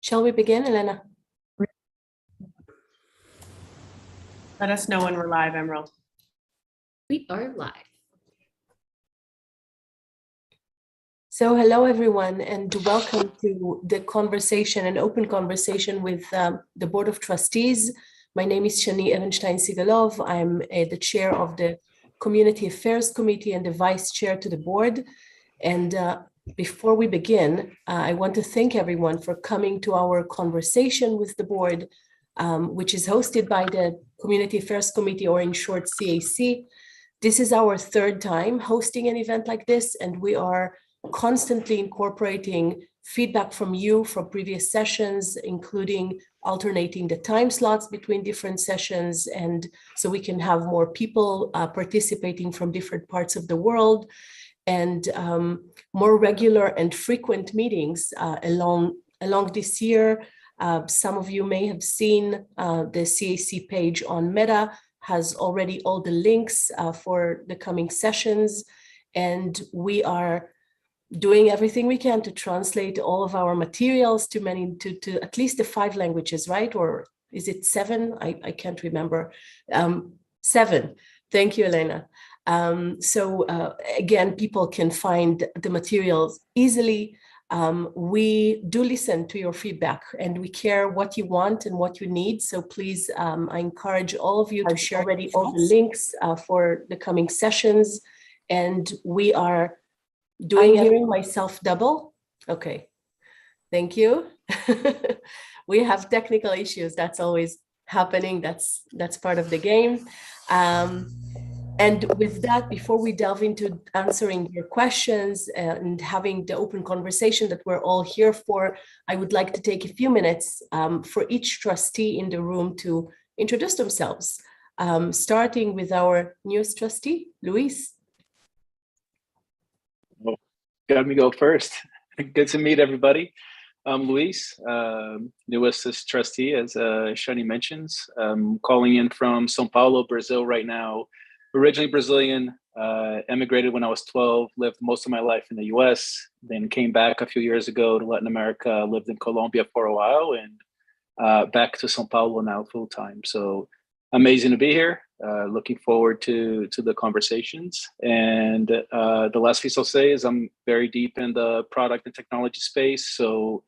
Shall we begin, Elena? Let us know when we're live, Emerald. We are live. So hello, everyone, and welcome to the conversation, an open conversation with the Board of Trustees. My name is Shani Evenstein-Sigalov. I'm the chair of the Community Affairs Committee and the vice chair to the board. And before we begin, I want to thank everyone for coming to our conversation with the board, which is hosted by the Community Affairs Committee, or in short, CAC. This is our third time hosting an event like this, and we are constantly incorporating feedback from you from previous sessions, including alternating the time slots between different sessions, and so we can have more people participating from different parts of the world, and more regular and frequent meetings along this year. Some of you may have seen the CAC page on Meta has already all the links for the coming sessions, and we are doing everything we can to translate all of our materials to at least the 5 languages, right? Or is it 7? I can't remember. 7. Thank you, Elena. So again, people can find the materials easily. We do listen to your feedback, and we care what you want and what you need. So please, I encourage all of you to share already all the links for the coming sessions. And we are doing hearing myself double. Okay, thank you. We have technical issues. That's always happening. That's part of the game. And with that, before we delve into answering your questions and having the open conversation that we're all here for, I would like to take a few minutes for each trustee in the room to introduce themselves, starting with our newest trustee, Luis. Oh, got me go first. Good to meet everybody. I'm Luis, newest trustee, as Shani mentions. I'm calling in from São Paulo, Brazil right now. Originally Brazilian, emigrated when I was 12, lived most of my life in the US, then came back a few years ago to Latin America, lived in Colombia for a while, and back to São Paulo now full time. So amazing to be here. Looking forward to the conversations. And the last piece I'll say is I'm very deep in the product and technology space. So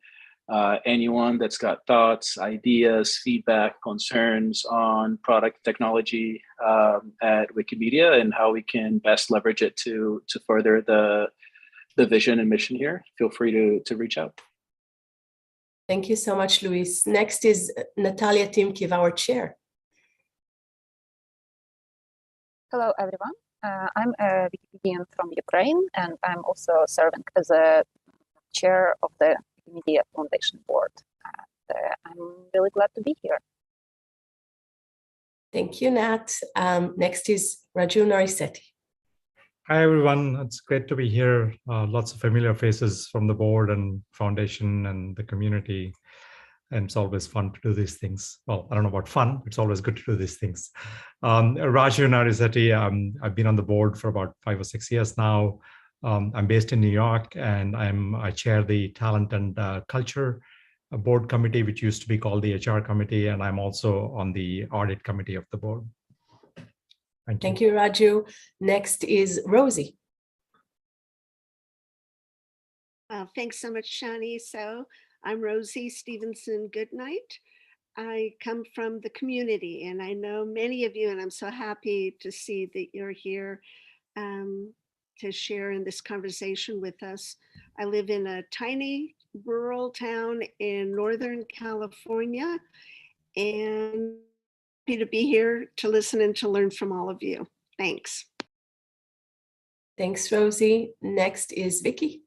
anyone that's got thoughts, ideas, feedback, concerns on product technology at Wikimedia and how we can best leverage it to further the vision and mission here, feel free to reach out. Thank you so much, Luis. Next is Natalia Timkiv, our chair. Hello, everyone. I'm a Wikipedian from Ukraine, and I'm also serving as a chair of the Wikimedia Foundation Board. I'm really glad to be here. Thank you, Nat. Next is Raju Narisetti. Hi, everyone. It's great to be here. Lots of familiar faces from the board and foundation and the community. And it's always fun to do these things. Well, I don't know about fun. It's always good to do these things. Raju Narisetti, I've been on the board for about 5 or 6 years now. I'm based in New York, and I chair the Talent and Culture Board Committee, which used to be called the HR Committee, and I'm also on the Audit Committee of the board. Thank you. Thank you, Raju. Next is Rosie. Thanks so much, Shani. So I'm Rosie Stevenson Goodnight. I come from the community, and I know many of you, and I'm so happy to see that you're here to share in this conversation with us. I live in a tiny rural town in Northern California, and happy to be here to listen and to learn from all of you. Thanks. Thanks, Rosie. Next is Vicky.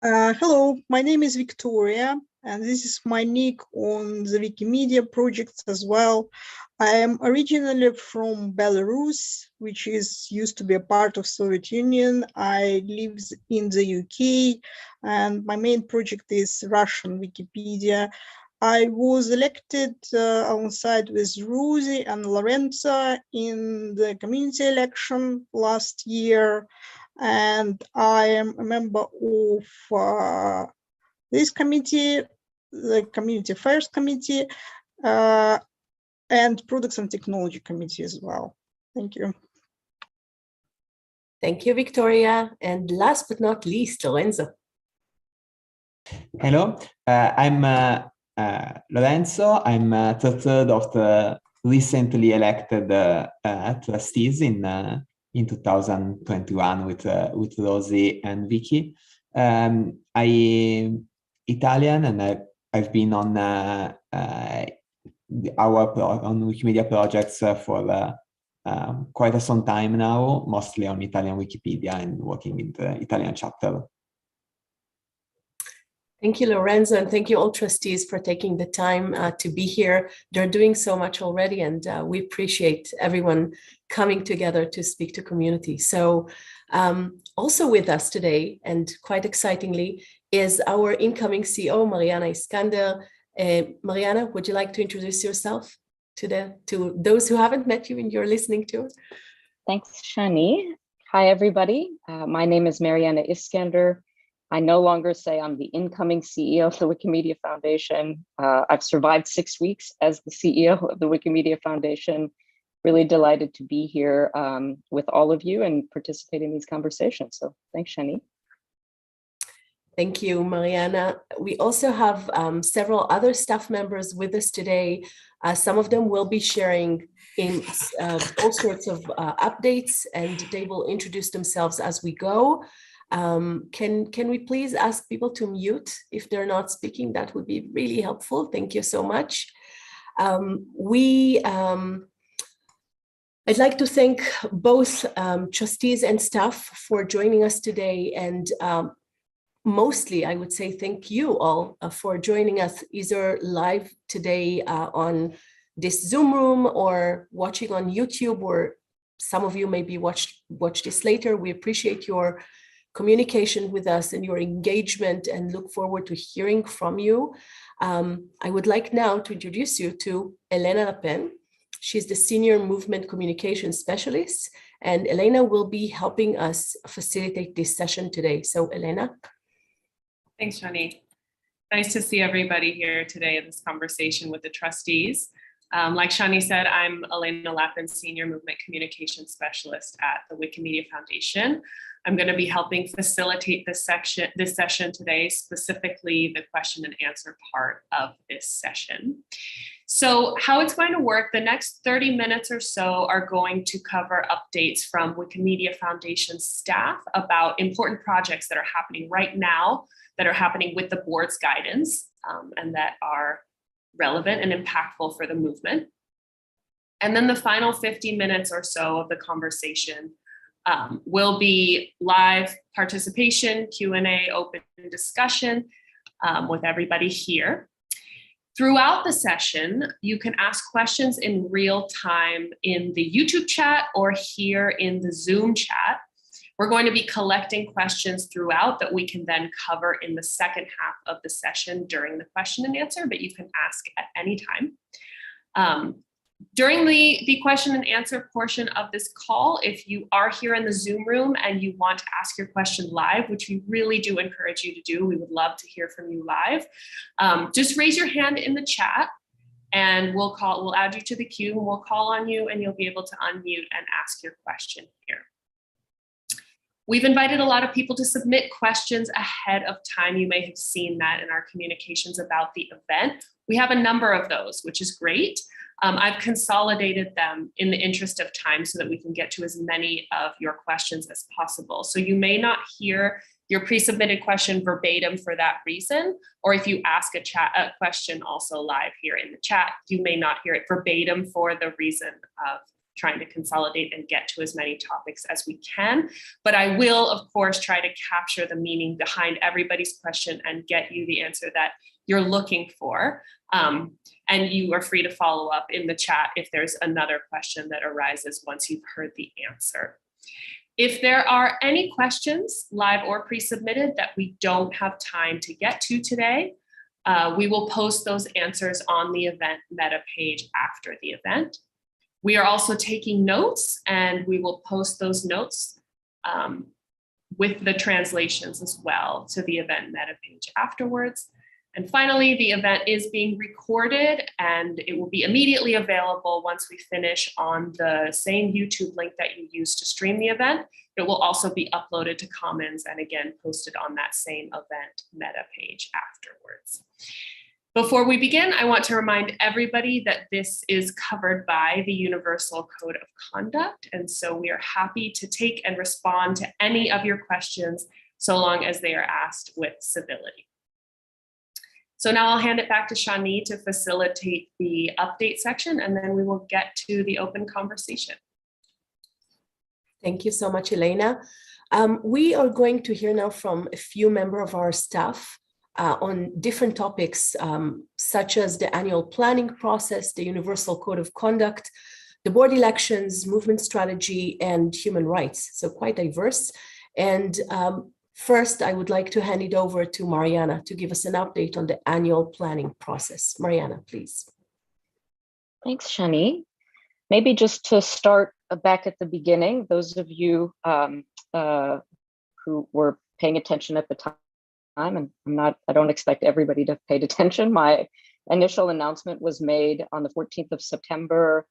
Hello, my name is Victoria, and this is my nick on the Wikimedia projects as well. I am originally from Belarus, which used to be a part of Soviet Union. I live in the UK, and my main project is Russian Wikipedia. I was elected alongside with Rosie and Lorenzo in the community election last year, and I am a member of this committee, the Community Affairs Committee, and Products and Technology Committee as well. Thank you. Thank you, Victoria. And last but not least, Lorenzo. Hello, I'm Lorenzo. I'm third of the recently elected trustees in 2021 with Rosie and Vicky. I'm Italian, and I've been on on Wikimedia projects for quite some time now, mostly on Italian Wikipedia and working in the Italian chapter. Thank you, Lorenzo, and thank you all trustees for taking the time to be here. They're doing so much already, and we appreciate everyone coming together to speak to community. So also with us today, and quite excitingly, is our incoming CEO, Mariana Iskandar. Mariana, would you like to introduce yourself to those who haven't met you and you're listening to? Thanks, Shani. Hi, everybody. My name is Mariana Iskandar. I no longer say I'm the incoming CEO of the Wikimedia Foundation. I've survived 6 weeks as the CEO of the Wikimedia Foundation. Really delighted to be here with all of you and participate in these conversations. So thanks, Shani. Thank you, Mariana. We also have several other staff members with us today. Some of them will be sharing in all sorts of updates, and they will introduce themselves as we go. Can we please ask people to mute if they're not speaking? That would be really helpful. Thank you so much. I'd like to thank both trustees and staff for joining us today, and mostly I would say thank you all for joining us either live today on this Zoom room or watching on YouTube, or some of you maybe watch this later. We appreciate your communication with us and your engagement, and look forward to hearing from you. I would like now to introduce you to Elena Penn. She's the Senior Movement Communication Specialist, and Elena will be helping us facilitate this session today. So Elena. Thanks, Shani. Nice to see everybody here today in this conversation with the trustees. Like Shani said, I'm Elena Penn, Senior Movement Communication Specialist at the Wikimedia Foundation. I'm going to be helping facilitate this session today, specifically the question and answer part of this session. So how it's going to work, the next 30 minutes or so are going to cover updates from Wikimedia Foundation staff about important projects that are happening right now, that are happening with the board's guidance, and that are relevant and impactful for the movement. And then the final 50 minutes or so of the conversation will be live participation, Q&A, open discussion with everybody here. Throughout the session, you can ask questions in real time in the YouTube chat or here in the Zoom chat. We're going to be collecting questions throughout that we can then cover in the second half of the session during the question and answer, but you can ask at any time. During the question and answer portion of this call, if you are here in the Zoom room and you want to ask your question live, which we really do encourage you to do, we would love to hear from you live. Just raise your hand in the chat and we'll add you to the queue, and we'll call on you and you'll be able to unmute and ask your question here. We've invited a lot of people to submit questions ahead of time. You may have seen that in our communications about the event. We have a number of those, which is great. I've consolidated them in the interest of time so that we can get to as many of your questions as possible. So you may not hear your pre-submitted question verbatim for that reason, or if you ask a question also live here in the chat, you may not hear it verbatim for the reason of trying to consolidate and get to as many topics as we can. But I will, of course, try to capture the meaning behind everybody's question and get you the answer that you're looking for. And you are free to follow up in the chat if there's another question that arises once you've heard the answer. If there are any questions, live or pre-submitted, that we don't have time to get to today, we will post those answers on the event meta page after the event. We are also taking notes, and we will post those notes with the translations as well to the event meta page afterwards. And finally, the event is being recorded and it will be immediately available once we finish on the same YouTube link that you used to stream the event. It will also be uploaded to Commons and again, posted on that same event meta page afterwards. Before we begin, I want to remind everybody that this is covered by the Universal Code of Conduct. And so we are happy to take and respond to any of your questions so long as they are asked with civility. So now I'll hand it back to Shani to facilitate the update section, and then we will get to the open conversation. Thank you so much, Elena. We are going to hear now from a few members of our staff on different topics, such as the annual planning process, the Universal Code of Conduct, the board elections, movement strategy, and human rights. So quite diverse. And first, I would like to hand it over to Mariana to give us an update on the annual planning process. Mariana, please. Thanks, Shani. Maybe just to start back at the beginning, those of you who were paying attention at the time, and I don't expect everybody to have paid attention. My initial announcement was made on the 14th of September.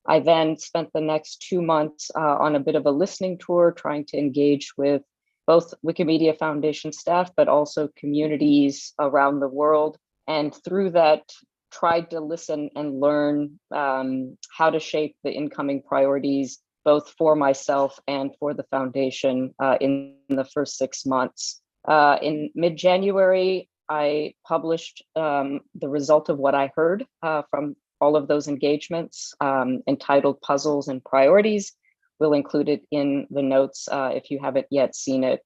I then spent the next 2 months on a bit of a listening tour, trying to engage with both Wikimedia Foundation staff, but also communities around the world. And through that, tried to listen and learn how to shape the incoming priorities, both for myself and for the foundation in the first 6 months. In mid-January, I published the result of what I heard from all of those engagements, entitled Puzzles and Priorities. We'll include it in the notes if you haven't yet seen it.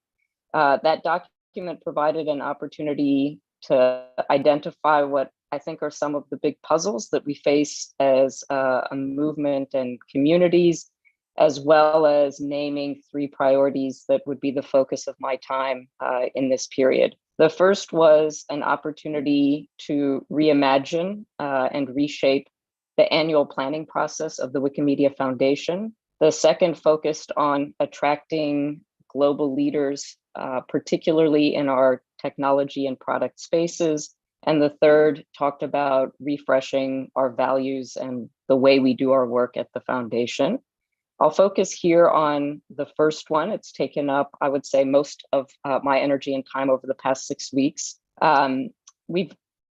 That document provided an opportunity to identify what I think are some of the big puzzles that we face as a movement and communities, as well as naming 3 priorities that would be the focus of my time in this period. The first was an opportunity to reimagine and reshape the annual planning process of the Wikimedia Foundation. The second focused on attracting global leaders, particularly in our technology and product spaces. And the third talked about refreshing our values and the way we do our work at the foundation. I'll focus here on the first one. It's taken up, I would say, most of my energy and time over the past 6 weeks. We've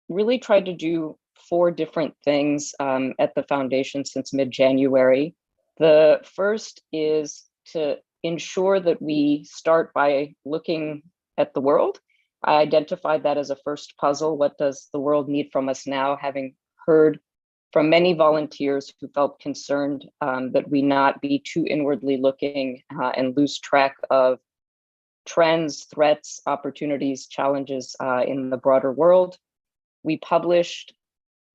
really tried to do 4 different things at the foundation since mid-January. The first is to ensure that we start by looking at the world. I identified that as a first puzzle. What does the world need from us now, having heard from many volunteers who felt concerned that we not be too inwardly looking and lose track of trends, threats, opportunities, challenges in the broader world. We published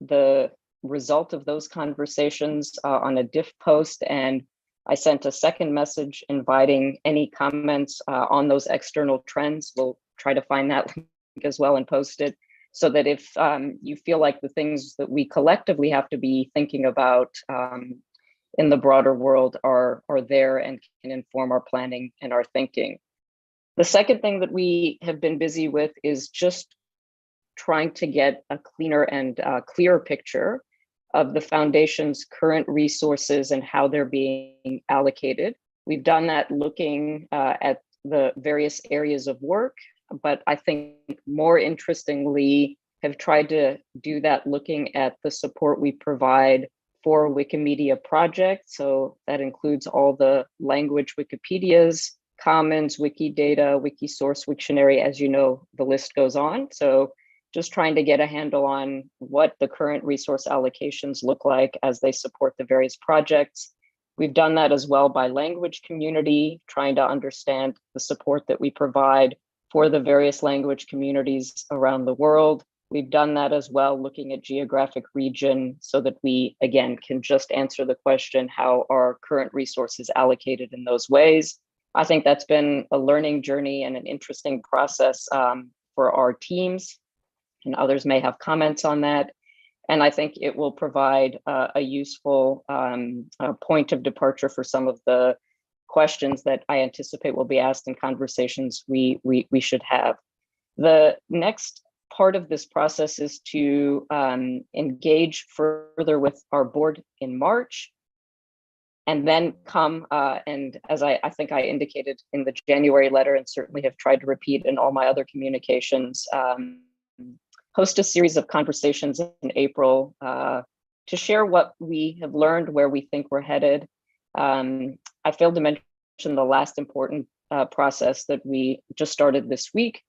the result of those conversations on a diff post, and I sent a second message inviting any comments on those external trends. We'll try to find that link as well and post it, so that if you feel like the things that we collectively have to be thinking about in the broader world are there and can inform our planning and our thinking. The second thing that we have been busy with is just trying to get a cleaner and clearer picture of the foundation's current resources and how they're being allocated. We've done that looking at the various areas of work, but I think more interestingly, have tried to do that looking at the support we provide for Wikimedia projects. So that includes all the language Wikipedias, Commons, Wikidata, Wikisource, Wiktionary, as you know, the list goes on. So just trying to get a handle on what the current resource allocations look like as they support the various projects. We've done that as well by language community, trying to understand the support that we provide for the various language communities around the world. We've done that as well, looking at geographic region so that we, again, can just answer the question, how are current resources allocated in those ways? I think that's been a learning journey and an interesting process for our teams, and others may have comments on that. And I think it will provide a useful point of departure for some of the questions that I anticipate will be asked in conversations we should have. The next part of this process is to engage further with our board in March, and then come and, as I think I indicated in the January letter, and certainly have tried to repeat in all my other communications, host a series of conversations in April to share what we have learned, where we think we're headed. I failed to mention the last important process that we just started this week,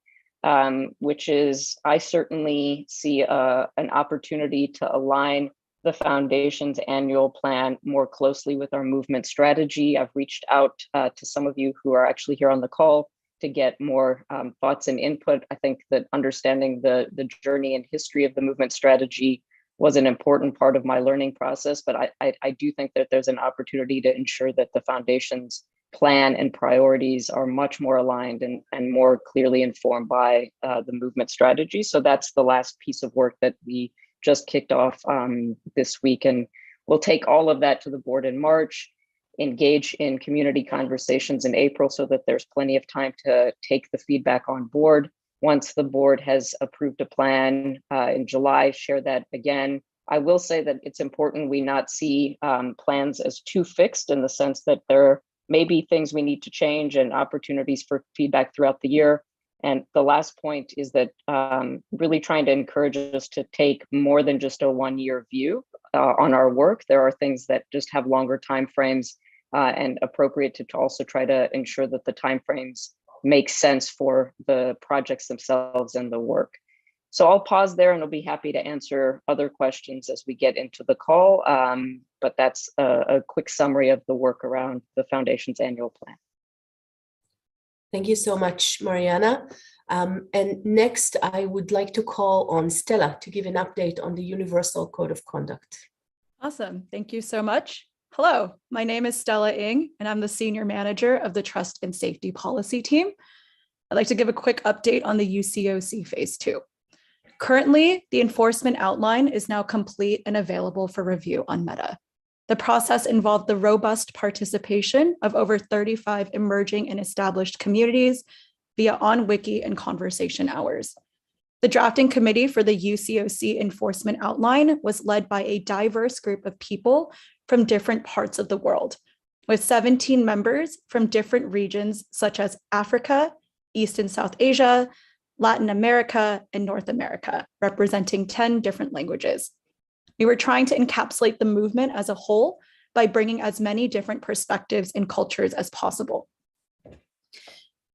which is I certainly see an opportunity to align the foundation's annual plan more closely with our movement strategy. I've reached out to some of you who are actually here on the call to get more thoughts and input. I think that understanding the journey and history of the movement strategy was an important part of my learning process, but I do think that there's an opportunity to ensure that the foundation's plan and priorities are much more aligned and more clearly informed by the movement strategy. So that's the last piece of work that we just kicked off this week. And we'll take all of that to the board in March, engage in community conversations in April so that there's plenty of time to take the feedback on board. Once the board has approved a plan in July, share that again. I will say that it's important we not see plans as too fixed, in the sense that there may be things we need to change and opportunities for feedback throughout the year. And the last point is that really trying to encourage us to take more than just a one-year view on our work. There are things that just have longer timeframes and appropriate to also try to ensure that the timeframes make sense for the projects themselves and the work. So I'll pause there and I'll be happy to answer other questions as we get into the call. But that's a quick summary of the work around the foundation's annual plan. Thank you so much, Mariana. And next, I would like to call on Stella to give an update on the Universal Code of Conduct. Awesome. Thank you so much. Hello, my name is Stella Ng, and I'm the Senior Manager of the Trust and Safety Policy Team. I'd like to give a quick update on the UCOC Phase 2. Currently, the enforcement outline is now complete and available for review on Meta. The process involved the robust participation of over 35 emerging and established communities via on-wiki and conversation hours. The drafting committee for the UCOC enforcement outline was led by a diverse group of people from different parts of the world, with 17 members from different regions such as Africa, East and South Asia, Latin America, and North America, representing 10 different languages. We were trying to encapsulate the movement as a whole by bringing as many different perspectives and cultures as possible.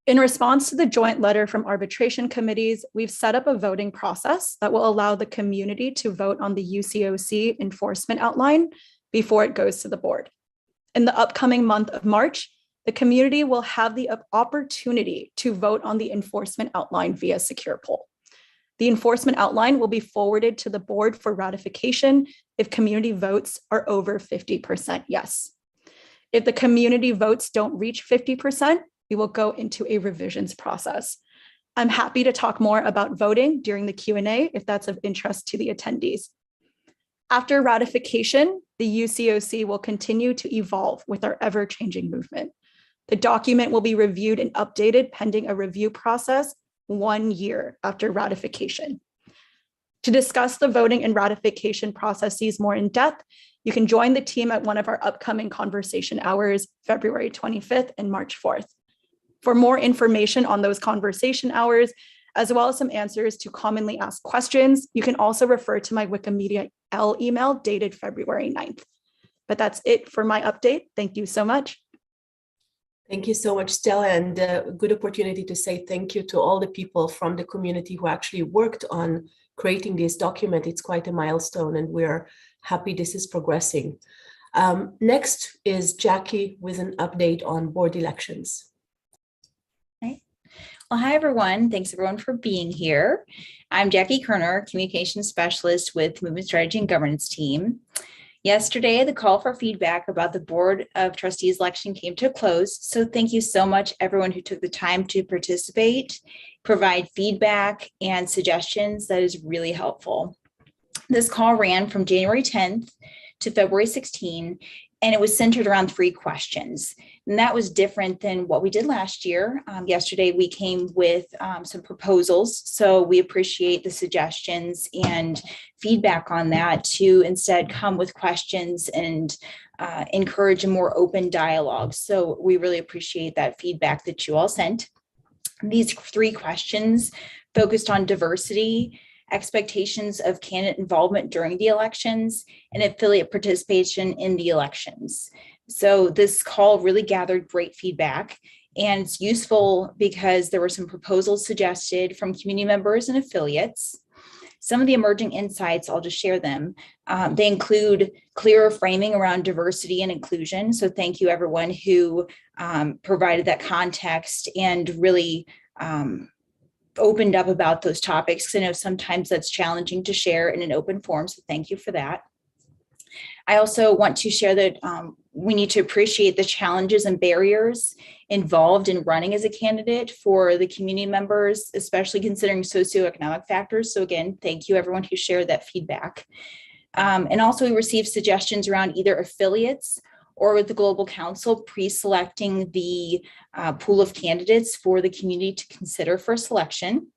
In response to the joint letter from arbitration committees, we've set up a voting process that will allow the community to vote on the UCOC enforcement outline before it goes to the board. In the upcoming month of March, the community will have the opportunity to vote on the enforcement outline via secure poll. The enforcement outline will be forwarded to the board for ratification if community votes are over 50% yes. If the community votes don't reach 50%, we will go into a revisions process. I'm happy to talk more about voting during the Q&A if that's of interest to the attendees. After ratification, the UCOC will continue to evolve with our ever-changing movement. The document will be reviewed and updated pending a review process 1 year after ratification. To discuss the voting and ratification processes more in depth, you can join the team at one of our upcoming conversation hours, February 25th and March 4th. For more information on those conversation hours, as well as some answers to commonly asked questions, you can also refer to my Wikimedia L email dated February 9th. But that's it for my update. Thank you so much. Thank you so much, Stella, and a good opportunity to say thank you to all the people from the community who actually worked on creating this document. It's quite a milestone, and we're happy this is progressing. Next is Jackie with an update on board elections. Well, hi, everyone. Thanks, everyone, for being here. I'm Jackie Kerner, Communications Specialist with Movement Strategy and Governance Team. Yesterday, the call for feedback about the Board of Trustees election came to a close. So thank you so much, everyone who took the time to participate, provide feedback and suggestions. That is really helpful. This call ran from January 10th to February 16, and it was centered around 3 questions. And that was different than what we did last year. Yesterday, we came with some proposals. So we appreciate the suggestions and feedback on that to instead come with questions and encourage a more open dialogue. So we really appreciate that feedback that you all sent. These 3 questions focused on diversity, expectations of candidate involvement during the elections, and affiliate participation in the elections. So this call really gathered great feedback, and it's useful because there were some proposals suggested from community members and affiliates. Some of the emerging insights, I'll just share them. They include clearer framing around diversity and inclusion. So thank you everyone who provided that context and really opened up about those topics, because I know sometimes that's challenging to share in an open forum, so thank you for that. I also want to share that we need to appreciate the challenges and barriers involved in running as a candidate for the community members, especially considering socioeconomic factors. So again, thank you everyone who shared that feedback. And also we received suggestions around either affiliates or with the Global Council pre-selecting the pool of candidates for the community to consider for selection.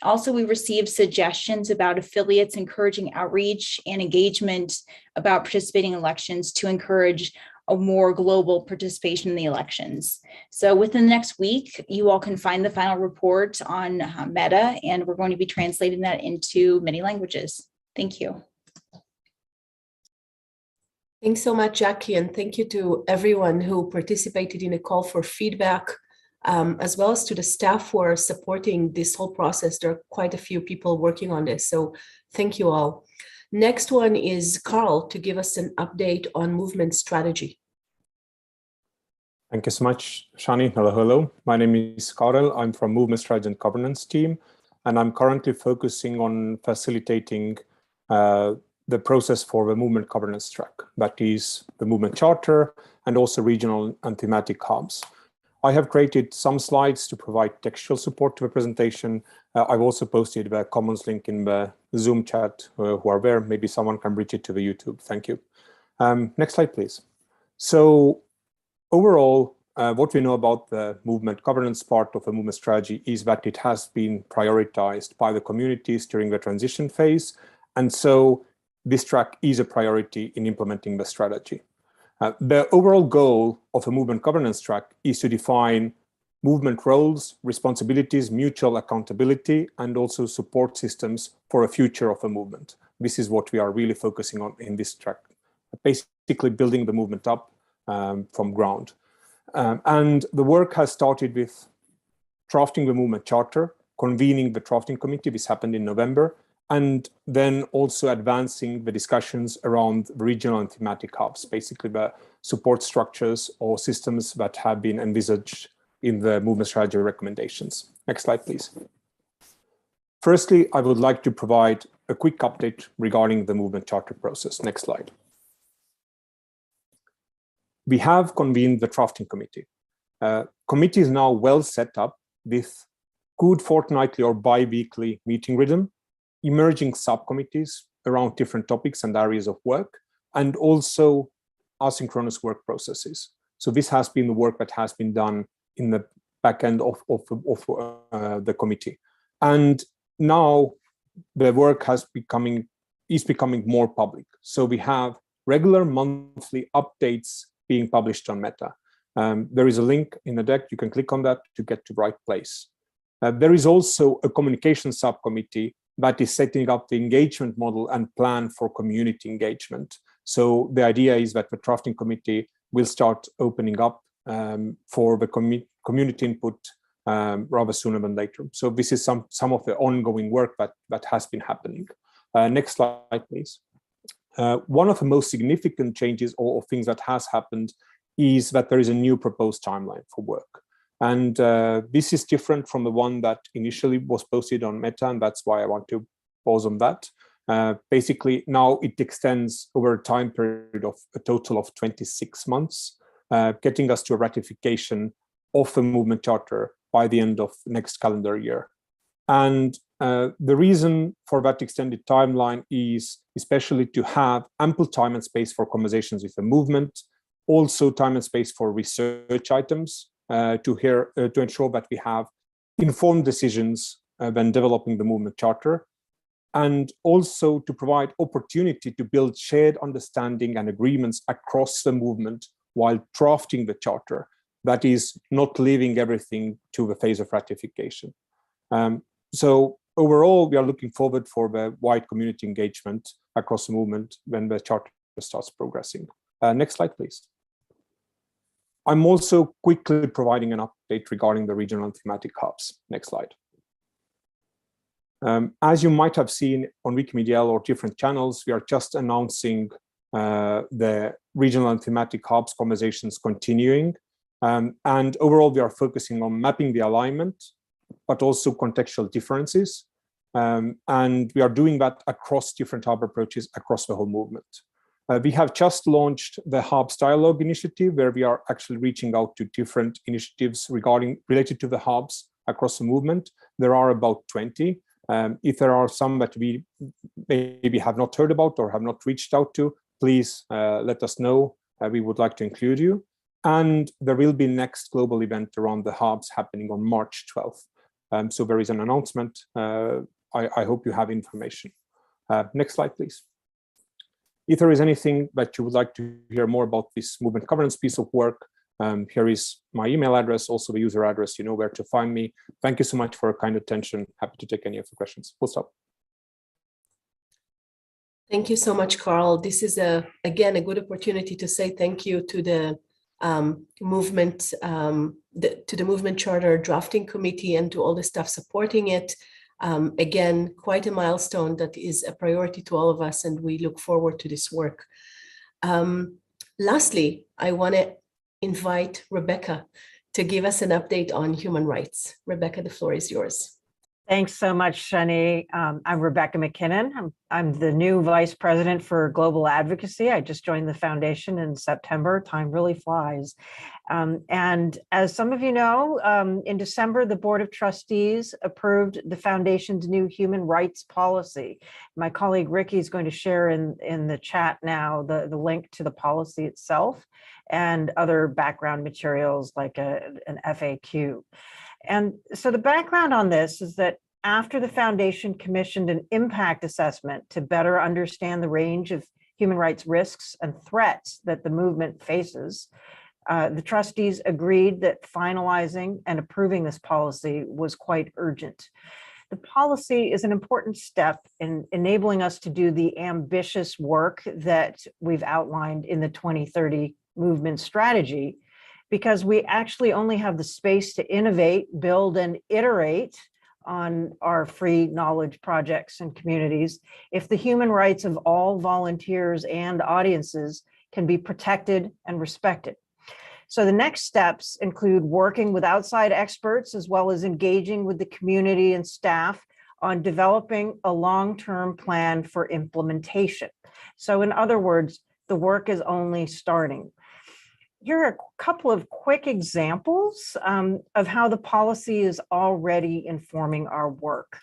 Also, we received suggestions about affiliates encouraging outreach and engagement about participating in elections to encourage a more global participation in the elections. So within the next week, you all can find the final report on Meta, and we're going to be translating that into many languages. Thank you. Thanks so much, Jackie, and thank you to everyone who participated in a call for feedback, as well as to the staff who are supporting this whole process. There are quite a few people working on this, so thank you all. Next one is Carl to give us an update on movement strategy. Thank you so much, Shani. Hello, hello. My name is Karel. I'm from Movement Strategy and Governance team, and I'm currently focusing on facilitating the process for the movement governance track, that is the movement charter and also regional and thematic hubs. I have created some slides to provide textual support to the presentation. I've also posted the Commons link in the Zoom chat who are there. Maybe someone can reach it to the YouTube. Thank you. Next slide, please. So overall, what we know about the movement governance part of the movement strategy is that it has been prioritized by the communities during the transition phase. And so this track is a priority in implementing the strategy. The overall goal of a movement governance track is to define movement roles, responsibilities, mutual accountability, and also support systems for a future of a movement. This is what we are really focusing on in this track, basically building the movement up from ground. And the work has started with drafting the movement charter, convening the drafting committee. This happened in November. And then also advancing the discussions around regional and thematic hubs, basically the support structures or systems that have been envisaged in the movement strategy recommendations. Next slide, please. Firstly, I would like to provide a quick update regarding the movement charter process. Next slide. We have convened the drafting committee. Committee is now well set up with good fortnightly or bi-weekly meeting rhythm, emerging subcommittees around different topics and areas of work, and also asynchronous work processes. So this has been the work that has been done in the back end of the committee. And now the work is becoming more public. So we have regular monthly updates being published on Meta. There is a link in the deck. You can click on that to get to the right place. There is also a communication subcommittee that is setting up the engagement model and plan for community engagement. So the idea is that the drafting committee will start opening up for the community input rather sooner than later. So this is some of the ongoing work that has been happening. Next slide, please. One of the most significant changes or things that has happened is that there is a new proposed timeline for work. And this is different from the one that initially was posted on Meta, and that's why I want to pause on that. Basically, now it extends over a time period of a total of 26 months, getting us to a ratification of the movement charter by the end of next calendar year. And The reason for that extended timeline is especially to have ample time and space for conversations with the movement, also time and space for research items to ensure that we have informed decisions when developing the movement charter, and also to provide opportunity to build shared understanding and agreements across the movement while drafting the charter. That is, not leaving everything to the phase of ratification. So overall, we are looking forward for the wide community engagement across the movement when the charter starts progressing. Next slide, please. I'm also quickly providing an update regarding the regional and thematic hubs. Next slide. As you might have seen on Wikimedia or different channels, we are just announcing the regional and thematic hubs conversations continuing. And overall, we are focusing on mapping the alignment, but also contextual differences. And we are doing that across different hub approaches across the whole movement. We have just launched the Hubs Dialogue initiative, where we are actually reaching out to different initiatives related to the hubs across the movement. There are about 20. If there are some that we maybe have not heard about or have not reached out to, please let us know. We would like to include you. And there will be next global event around the hubs happening on March 12th. So there is an announcement. I hope you have information. Next slide, please. If there is anything that you would like to hear more about this movement governance piece of work, here is my email address, also the user address. You know where to find me. Thank you so much for your kind attention. Happy to take any of the questions. Full stop. Thank you so much, Carl. This is, again, a good opportunity to say thank you to the movement, to the movement charter drafting committee and to all the staff supporting it. Again, quite a milestone that is a priority to all of us, and we look forward to this work. Lastly, I want to invite Rebecca to give us an update on human rights. Rebecca, the floor is yours. Thanks so much, Shani. I'm Rebecca McKinnon. I'm the new Vice President for Global Advocacy. I just joined the foundation in September. Time really flies. And as some of you know, in December, the Board of Trustees approved the foundation's new human rights policy. My colleague Ricky is going to share in the chat now the link to the policy itself and other background materials like an FAQ. And so the background on this is that after the foundation commissioned an impact assessment to better understand the range of human rights risks and threats that the movement faces, the trustees agreed that finalizing and approving this policy was quite urgent. The policy is an important step in enabling us to do the ambitious work that we've outlined in the 2030 movement strategy, because we actually only have the space to innovate, build, and iterate on our free knowledge projects and communities if the human rights of all volunteers and audiences can be protected and respected. So the next steps include working with outside experts as well as engaging with the community and staff on developing a long-term plan for implementation. So in other words, the work is only starting. Here are a couple of quick examples of how the policy is already informing our work.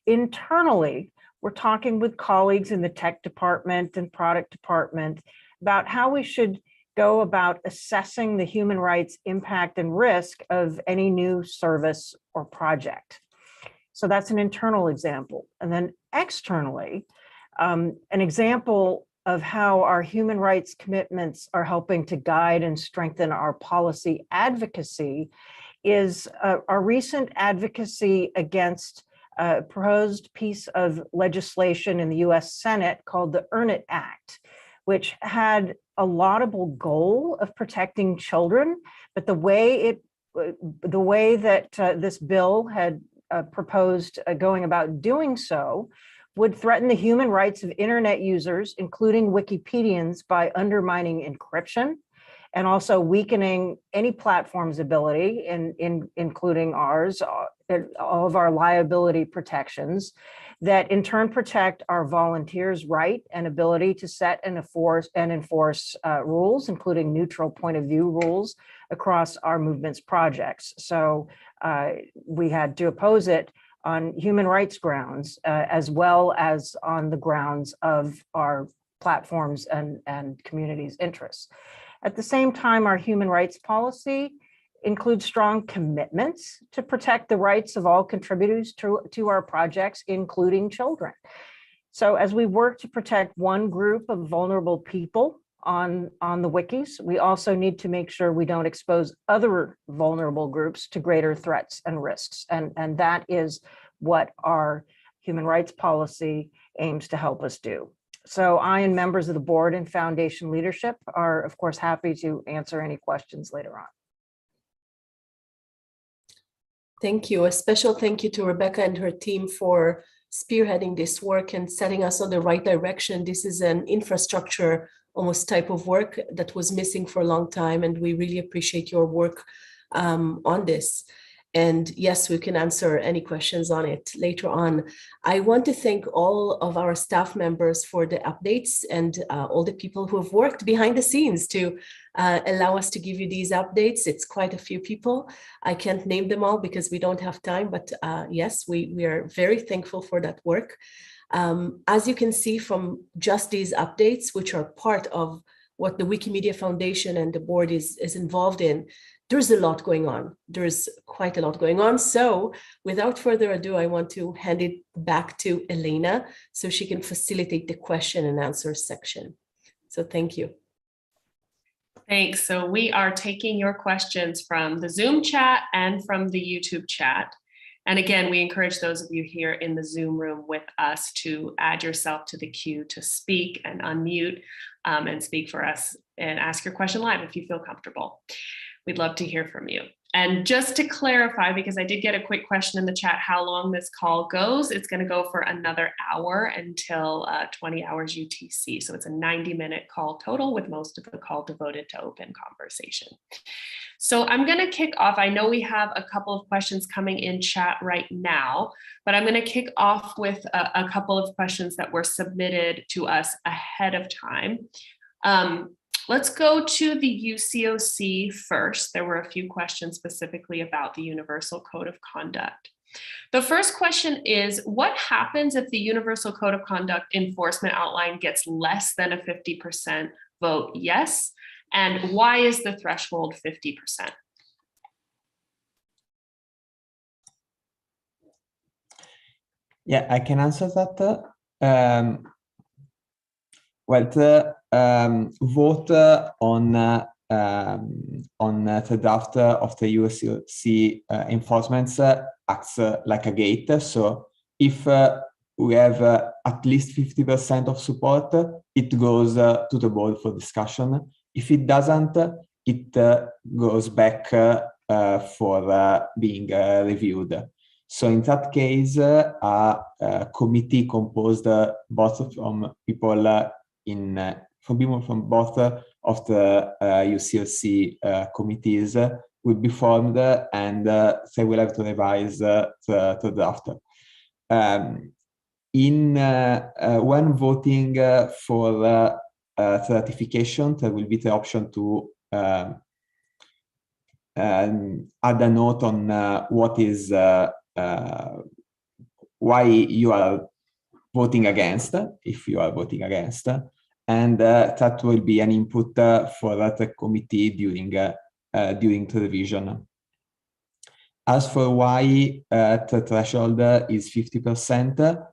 Internally, we're talking with colleagues in the tech department and product department about how we should go about assessing the human rights impact and risk of any new service or project. So that's an internal example. And then externally, an example of how our human rights commitments are helping to guide and strengthen our policy advocacy is our recent advocacy against a proposed piece of legislation in the US Senate called the Earn It Act, which had a laudable goal of protecting children, but the way that this bill had proposed going about doing so would threaten the human rights of internet users, including Wikipedians, by undermining encryption and also weakening any platform's ability, including ours, all of our liability protections, that in turn protect our volunteers' right and ability to set and enforce rules, including neutral point of view rules across our movement's projects. So we had to oppose it on human rights grounds, as well as on the grounds of our platforms and communities' interests. At the same time, our human rights policy includes strong commitments to protect the rights of all contributors to our projects, including children. So as we work to protect one group of vulnerable people on the wikis, we also need to make sure we don't expose other vulnerable groups to greater threats and risks. And that is what our human rights policy aims to help us do. So I and members of the board and foundation leadership are, of course, happy to answer any questions later on. Thank you. A special thank you to Rebecca and her team for spearheading this work and setting us on the right direction. This is an infrastructure almost type of work that was missing for a long time, and we really appreciate your work on this. And yes, we can answer any questions on it later on. I want to thank all of our staff members for the updates and all the people who have worked behind the scenes to allow us to give you these updates. It's quite a few people. I can't name them all because we don't have time, but yes, we are very thankful for that work. As you can see from just these updates, which are part of what the Wikimedia Foundation and the board is involved in, there's a lot going on. There's quite a lot going on. So without further ado, I want to hand it back to Elena so she can facilitate the question and answer section. So thank you. Thanks. So we are taking your questions from the Zoom chat and from the YouTube chat. And again, we encourage those of you here in the Zoom room with us to add yourself to the queue to speak and unmute and speak for us and ask your question live if you feel comfortable. We'd love to hear from you. And just to clarify, because I did get a quick question in the chat, how long this call goes, it's going to go for another hour until 20 hours UTC. So it's a 90-minute call total, with most of the call devoted to open conversation. So I'm going to kick off. I know we have a couple of questions coming in chat right now, but I'm going to kick off with a couple of questions that were submitted to us ahead of time. Let's go to the UCOC first. There were a few questions specifically about the Universal Code of Conduct. The first question is, what happens if the Universal Code of Conduct enforcement outline gets less than a 50% vote yes? And why is the threshold 50%? Yeah, I can answer that. Well, the vote on the draft of the UCOC enforcement acts like a gate. So if we have at least 50% of support, it goes to the board for discussion. If it doesn't, it goes back for being reviewed. So in that case, a committee composed both from people from both of the UCOC committees will be formed, and they will have to revise the draft. When voting for certification, there will be the option to add a note on what is why you are voting against, if you are voting against, and that will be an input for the committee during the revision. As for why the threshold is 50%,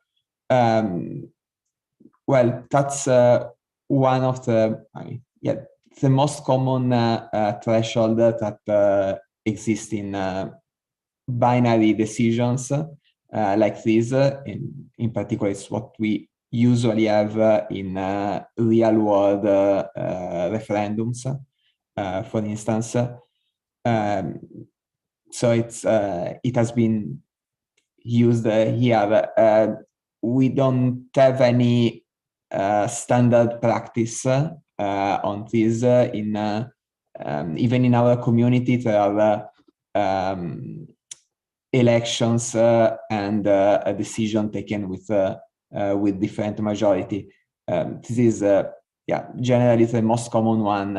well, that's one of the the most common threshold that exists in binary decisions like this. In particular, it's what we usually have in real world referendums, for instance. So it has been used here. We don't have any standard practice on this. Even in our community, there are elections and a decision taken with different majority. This is generally the most common one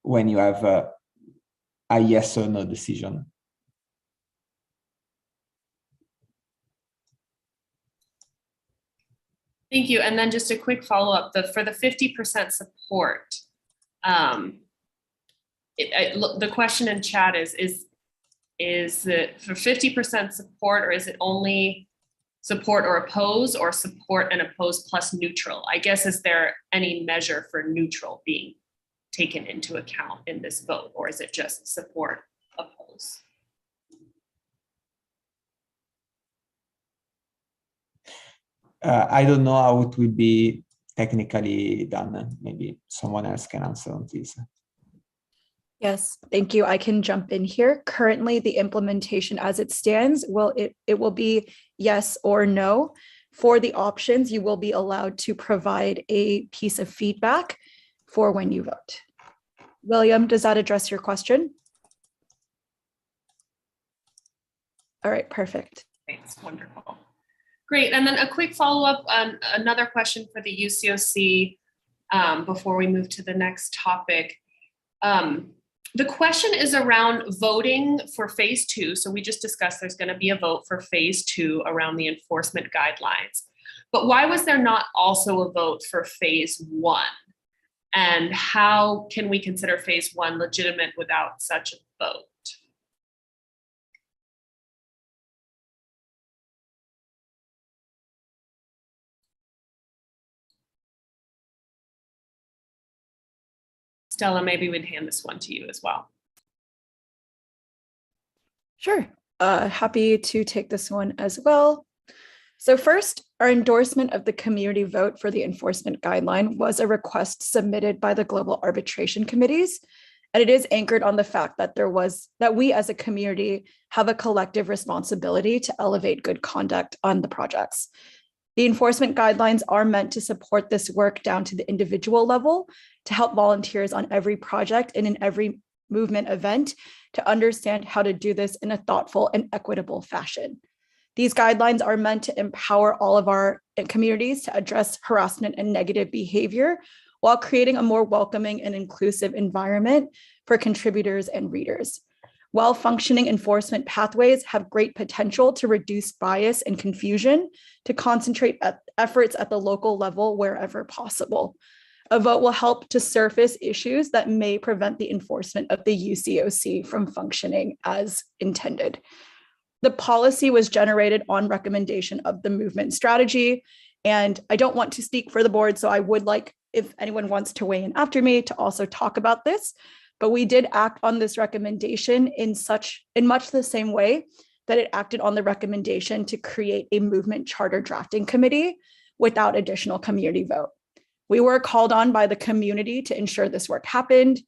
when you have a yes or no decision. Thank you. And then just a quick follow-up, for the 50% support, the question in chat is it for 50% support, or is it only support or oppose, or support and oppose plus neutral? I guess, is there any measure for neutral being taken into account in this vote, or is it just support, oppose? I don't know how it will be technically done. Maybe someone else can answer on this. Yes, thank you. I can jump in here. Currently, the implementation as it stands, it will be yes or no. For the options, you will be allowed to provide a piece of feedback for when you vote. William, does that address your question? All right, perfect. Thanks, wonderful. Great, and then a quick follow-up on another question for the UCOC before we move to the next topic. The question is around voting for phase 2. So we just discussed there's going to be a vote for phase 2 around the enforcement guidelines. But why was there not also a vote for phase 1? And how can we consider phase 1 legitimate without such a vote? Stella, maybe we'd hand this one to you as well. Sure, happy to take this one as well. So first, our endorsement of the community vote for the enforcement guideline was a request submitted by the global arbitration committees. And it is anchored on the fact that we as a community have a collective responsibility to elevate good conduct on the projects. The enforcement guidelines are meant to support this work down to the individual level, to help volunteers on every project and in every movement event to understand how to do this in a thoughtful and equitable fashion. These guidelines are meant to empower all of our communities to address harassment and negative behavior while creating a more welcoming and inclusive environment for contributors and readers. Well-functioning enforcement pathways have great potential to reduce bias and confusion, to concentrate efforts at the local level wherever possible. A vote will help to surface issues that may prevent the enforcement of the UCOC from functioning as intended. The policy was generated on recommendation of the movement strategy, and I don't want to speak for the board, so I would like, if anyone wants to weigh in after me, to also talk about this. But we did act on this recommendation in much the same way that it acted on the recommendation to create a movement charter drafting committee without additional community vote. We were called on by the community to ensure this work happened.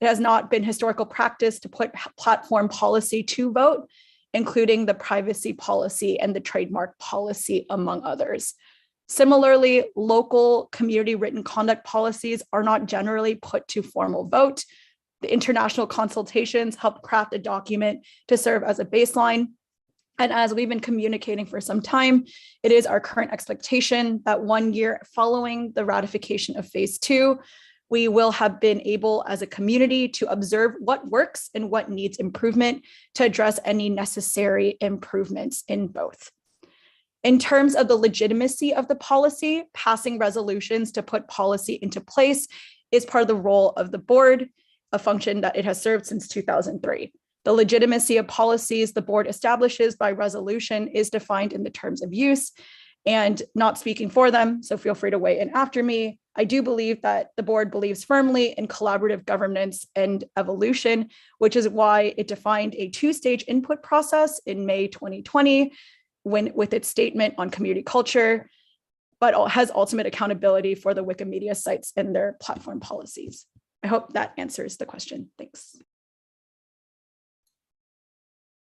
It has not been historical practice to put platform policy to vote, including the privacy policy and the trademark policy, among others. Similarly, local community written conduct policies are not generally put to formal vote. The international consultations help craft a document to serve as a baseline. And as we've been communicating for some time, it is our current expectation that 1 year following the ratification of phase 2, we will have been able as a community to observe what works and what needs improvement to address any necessary improvements in both. In terms of the legitimacy of the policy, passing resolutions to put policy into place is part of the role of the board, a function that it has served since 2003. The legitimacy of policies the board establishes by resolution is defined in the terms of use, and not speaking for them, so feel free to weigh in after me. I do believe that the board believes firmly in collaborative governance and evolution, which is why it defined a 2-stage input process in May 2020 with its statement on community culture, but has ultimate accountability for the Wikimedia sites and their platform policies. I hope that answers the question. Thanks.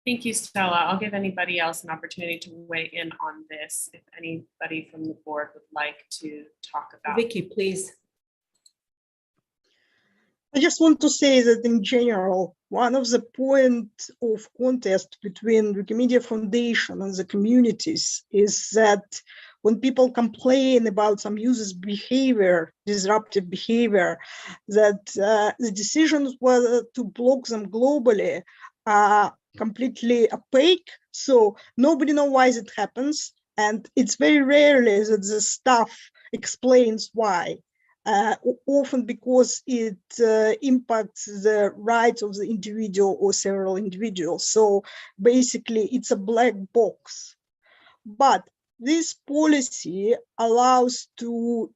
Thank you, Stella. I'll give anybody else an opportunity to weigh in on this. If anybody from the board would like to talk about. Vicky, please. I just want to say that in general, one of the points of contest between Wikimedia Foundation and the communities is that when people complain about some users' behavior, disruptive behavior, that the decisions whether to block them globally are completely opaque. So nobody knows why it happens. And it's very rarely that the staff explains why. Often because it impacts the rights of the individual or several individuals. So basically, it's a black box. But this policy allows to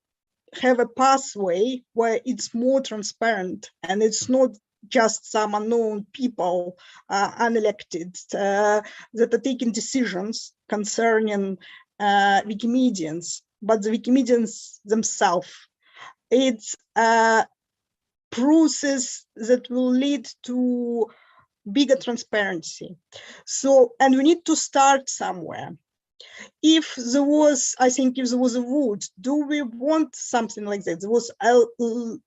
have a pathway where it's more transparent, and it's not just some unknown people, unelected, that are taking decisions concerning Wikimedians, but the Wikimedians themselves. It's a process that will lead to bigger transparency. So, and we need to start somewhere. If there was, I think if there was a would, do we want something like that? There was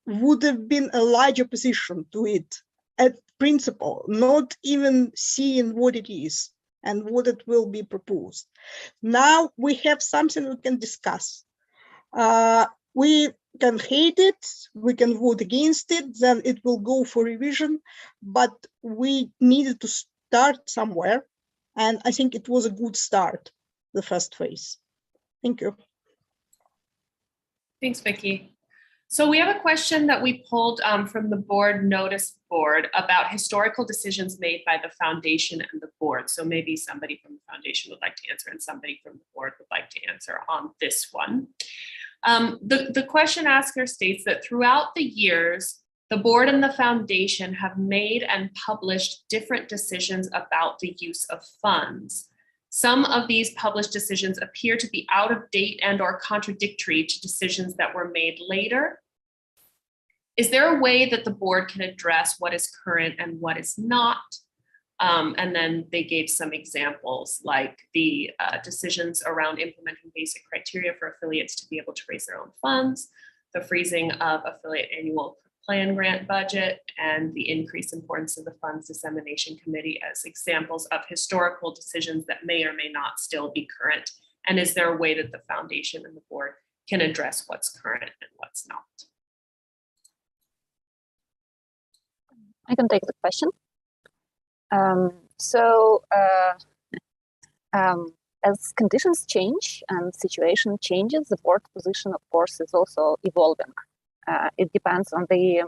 would have been a larger opposition to it at principle, not even seeing what it is and what it will be proposed. Now we have something we can discuss. We can hate it, we can vote against it, then it will go for revision, but we needed to start somewhere. And I think it was a good start, the first phase. Thank you. Thanks, Vicky. So we have a question that we pulled from the board notice board about historical decisions made by the foundation and the board. So maybe somebody from the foundation would like to answer and somebody from the board would like to answer on this one. The question asker states that throughout the years, the board and the foundation have made and published different decisions about the use of funds. Some of these published decisions appear to be out of date and or contradictory to decisions that were made later. Is there a way that the board can address what is current and what is not? And then they gave some examples like the decisions around implementing basic criteria for affiliates to be able to raise their own funds, the freezing of affiliate annual plan grant budget, and the increased importance of the funds dissemination committee as examples of historical decisions that may or may not still be current. And is there a way that the foundation and the board can address what's current and what's not? I can take the question. As conditions change and situation changes, the board position, of course, is also evolving. It depends on the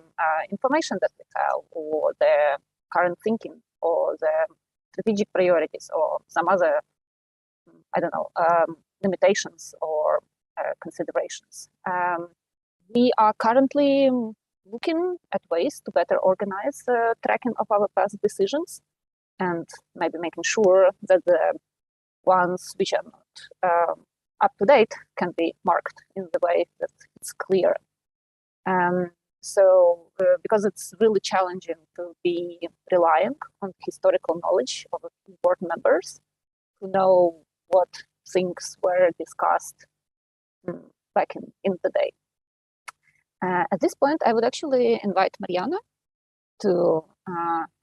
information that we have, or the current thinking, or the strategic priorities, or some other, I don't know, limitations or considerations. We are currently looking at ways to better organize tracking of our past decisions, and maybe making sure that the ones which are not up to date can be marked in the way that it's clear. Because it's really challenging to be relying on historical knowledge of board members to know what things were discussed back in the day. At this point, I would actually invite Mariana to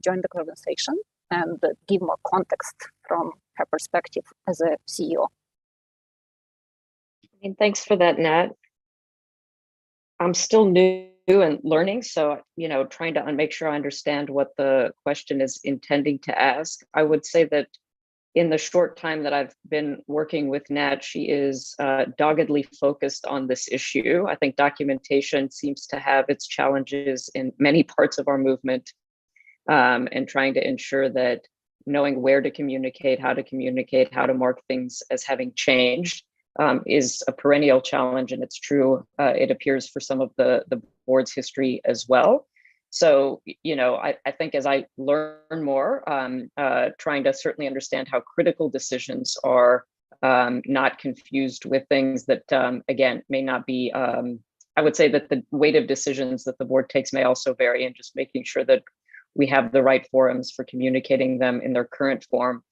join the conversation and give more context from her perspective as a CEO. Thanks for that, Nat. I'm still new and learning, so trying to make sure I understand what the question is intending to ask. I would say that in the short time that I've been working with Nat, she is doggedly focused on this issue. I think documentation seems to have its challenges in many parts of our movement, and trying to ensure that knowing where to communicate, how to mark things as having changed is a perennial challenge. And it's true, it appears for some of the board's history as well. So, I think as I learn more, trying to certainly understand how critical decisions are not confused with things that, again, may not be, I would say that the weight of decisions that the board takes may also vary, and just making sure that we have the right forums for communicating them in their current form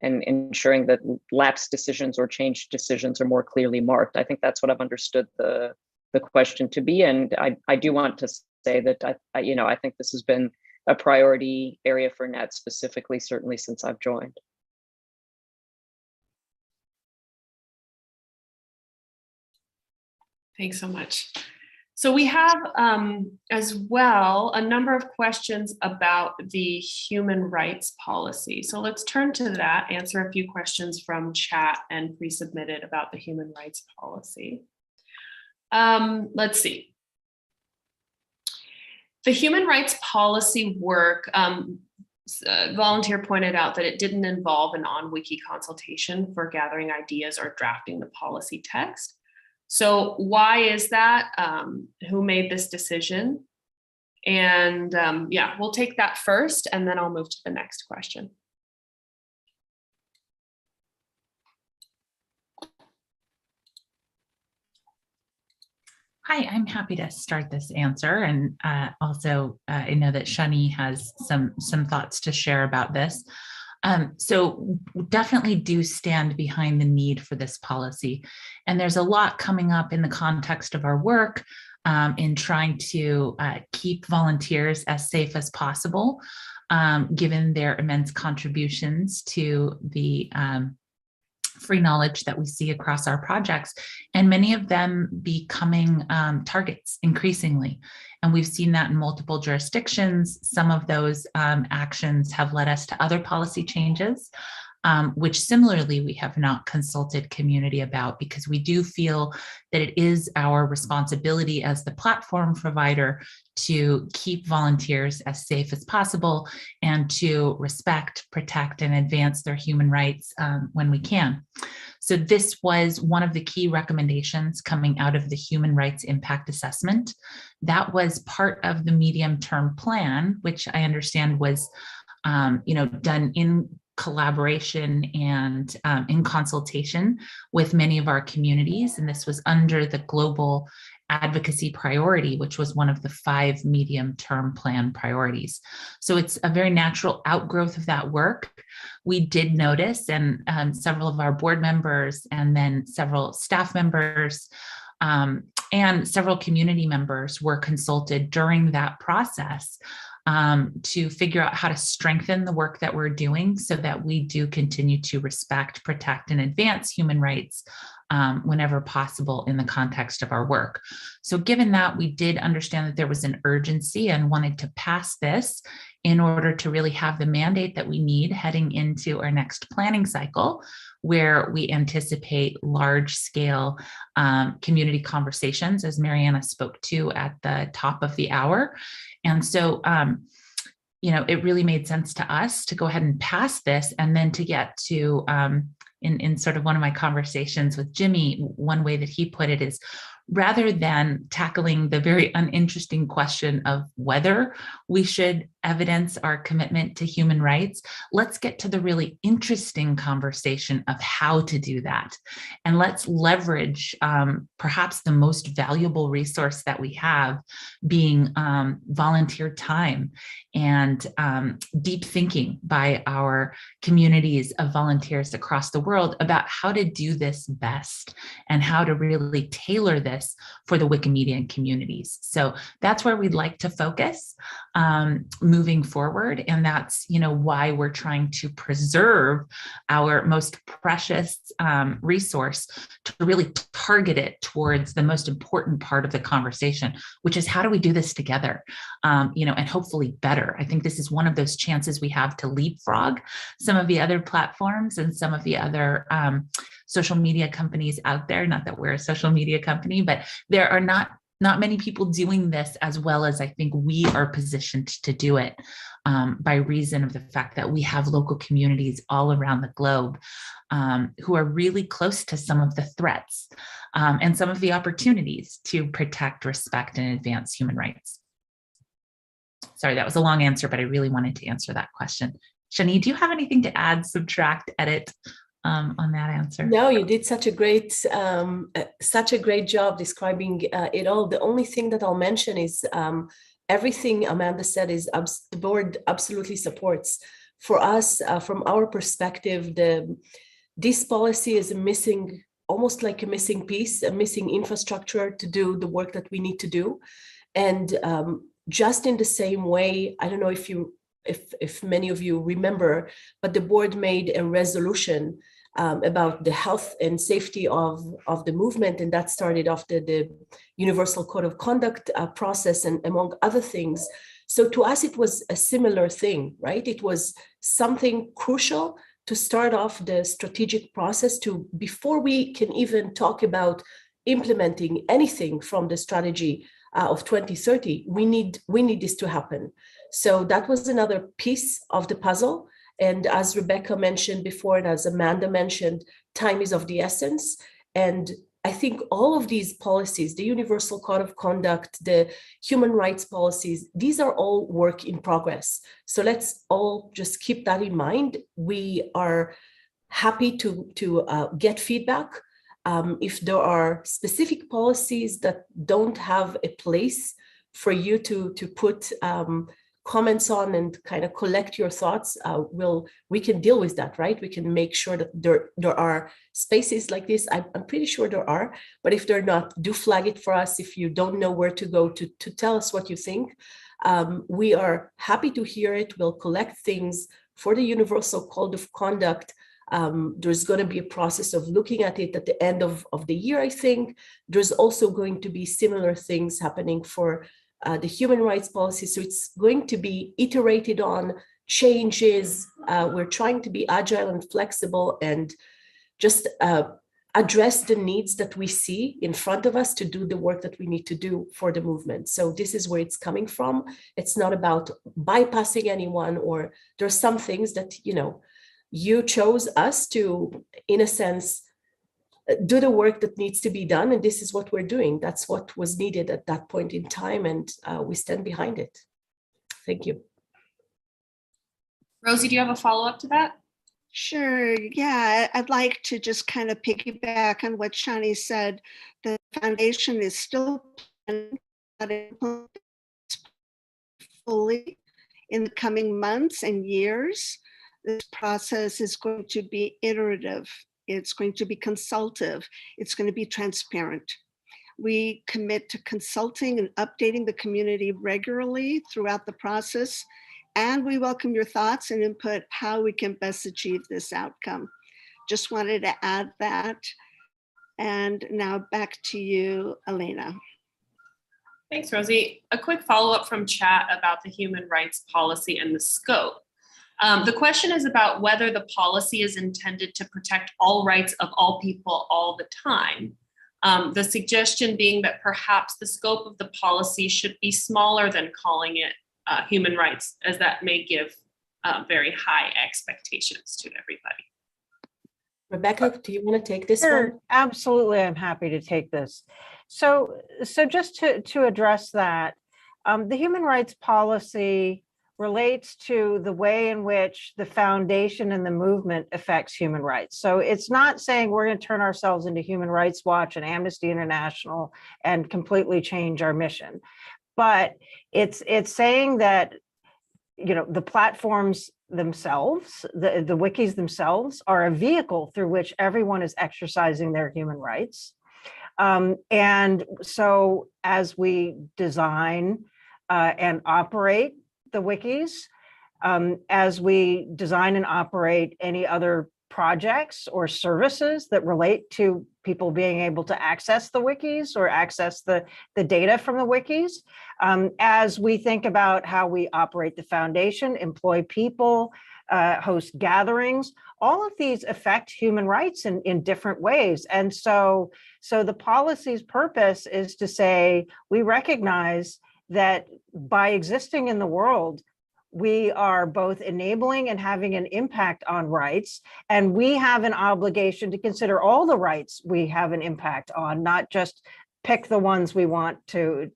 and ensuring that lapsed decisions or changed decisions are more clearly marked. I think that's what I've understood the question to be. And I do want to say that I think this has been a priority area for Nat specifically, certainly since I've joined. Thanks so much. So we have as well a number of questions about the human rights policy. So let's turn to that, answer a few questions from chat and pre-submitted about the human rights policy. Let's see. The human rights policy work, volunteer pointed out that it didn't involve an on-wiki consultation for gathering ideas or drafting the policy text. So why is that? Who made this decision? And yeah, we'll take that first, and then I'll move to the next question. Hi, I'm happy to start this answer. And also, I know that Shani has some thoughts to share about this. So definitely do stand behind the need for this policy. And there's a lot coming up in the context of our work in trying to keep volunteers as safe as possible, given their immense contributions to the free knowledge that we see across our projects, and many of them becoming targets increasingly. And we've seen that in multiple jurisdictions. Some of those actions have led us to other policy changes, which similarly we have not consulted community about, because we do feel that it is our responsibility as the platform provider to keep volunteers as safe as possible and to respect, protect, and advance their human rights when we can. So this was one of the key recommendations coming out of the Human Rights Impact Assessment. That was part of the medium-term plan, which I understand was done in collaboration and in consultation with many of our communities. And this was under the global advocacy priority, which was one of the 5 medium-term plan priorities. So it's a very natural outgrowth of that work. We did notice, and several of our board members, and then several staff members, and several community members were consulted during that process to figure out how to strengthen the work that we're doing so that we do continue to respect, protect, and advance human rights whenever possible in the context of our work. So given that, we did understand that there was an urgency and wanted to pass this in order to really have the mandate that we need heading into our next planning cycle, where we anticipate large-scale community conversations, as Mariana spoke to at the top of the hour. And so, it really made sense to us to go ahead and pass this, and then to get to, in sort of one of my conversations with Jimmy, one way that he put it is, rather than tackling the very uninteresting question of whether we should evidence our commitment to human rights, let's get to the really interesting conversation of how to do that. And let's leverage perhaps the most valuable resource that we have, being volunteer time and deep thinking by our communities of volunteers across the world about how to do this best and how to really tailor this for the Wikimedia communities. So that's where we'd like to focus moving forward. And that's, why we're trying to preserve our most precious resource, to really target it towards the most important part of the conversation, which is how do we do this together, and hopefully better. I think this is one of those chances we have to leapfrog some of the other platforms and some of the other social media companies out there. Not that we're a social media company, but there are not many people doing this as well as I think we are positioned to do it, by reason of the fact that we have local communities all around the globe who are really close to some of the threats and some of the opportunities to protect, respect, and advance human rights. Sorry, that was a long answer, but I really wanted to answer that question. Shani, do you have anything to add, subtract, edit on that answer? No, you did such a great job describing it all. The only thing that I'll mention is everything Amanda said is the board absolutely supports. For us, from our perspective, this policy is almost like a missing piece, a missing infrastructure to do the work that we need to do. And just in the same way, I don't know if many of you remember, but the board made a resolution about the health and safety of the movement, and that started after the Universal Code of Conduct process, and among other things. So to us, it was a similar thing, right? It was something crucial to start off the strategic process to, before we can even talk about implementing anything from the strategy of 2030, we need this to happen. So that was another piece of the puzzle. And as Rebecca mentioned before, and as Amanda mentioned, time is of the essence. And I think all of these policies, the Universal Code of Conduct, the human rights policies, these are all work in progress. So let's all just keep that in mind. We are happy to get feedback. If there are specific policies that don't have a place for you to put comments on and kind of collect your thoughts, we can deal with that, right? We can make sure that there are spaces like this. I'm pretty sure there are, but if they're not, do flag it for us. If you don't know where to go to tell us what you think, we are happy to hear it. We'll collect things for the Universal Code of Conduct. There's going to be a process of looking at it at the end of the year, I think. There's also going to be similar things happening for the human rights policy. So it's going to be iterated on, changes. We're trying to be agile and flexible and just address the needs that we see in front of us to do the work that we need to do for the movement. So this is where it's coming from. It's not about bypassing anyone, or there's some things that, you chose us to, in a sense, do the work that needs to be done. And this is what we're doing. That's what was needed at that point in time. And we stand behind it. Thank you. Rosie, do you have a follow-up to that? Sure. Yeah, I'd like to just kind of piggyback on what Shani said. The foundation is still fully in the coming months and years. This process is going to be iterative. It's going to be consultative. It's going to be transparent. We commit to consulting and updating the community regularly throughout the process, and we welcome your thoughts and input how we can best achieve this outcome. Just wanted to add that. And now back to you, Elena. Thanks, Rosie. A quick follow-up from chat about the human rights policy and the scope. The question is about whether the policy is intended to protect all rights of all people all the time. The suggestion being that perhaps the scope of the policy should be smaller than calling it human rights, as that may give very high expectations to everybody. Rebecca, do you want to take this Sure, one? absolutely. I'm happy to take this. So just to address that, the human rights policy relates to the way in which the foundation and the movement affects human rights. So it's not saying we're going to turn ourselves into Human Rights Watch and Amnesty International and completely change our mission. But it's saying that, the platforms themselves, the wikis themselves are a vehicle through which everyone is exercising their human rights. And so as we design and operate the wikis, as we design and operate any other projects or services that relate to people being able to access the wikis or access the data from the wikis, as we think about how we operate the foundation, employ people, host gatherings, all of these affect human rights in different ways. And so the policy's purpose is to say, we recognize that by existing in the world, we are both enabling and having an impact on rights, and we have an obligation to consider all the rights we have an impact on, not just pick the ones we want to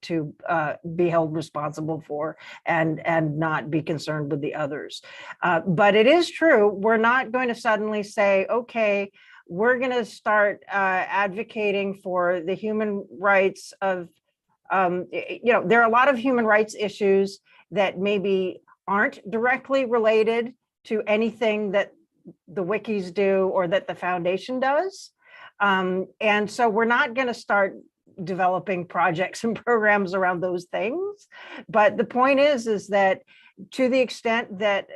be held responsible for and not be concerned with the others. But it is true, we're not going to suddenly say, okay, we're going to start advocating for the human rights of, there are a lot of human rights issues that maybe aren't directly related to anything that the wikis do or that the foundation does. And so we're not going to start developing projects and programs around those things. But the point is that to the extent that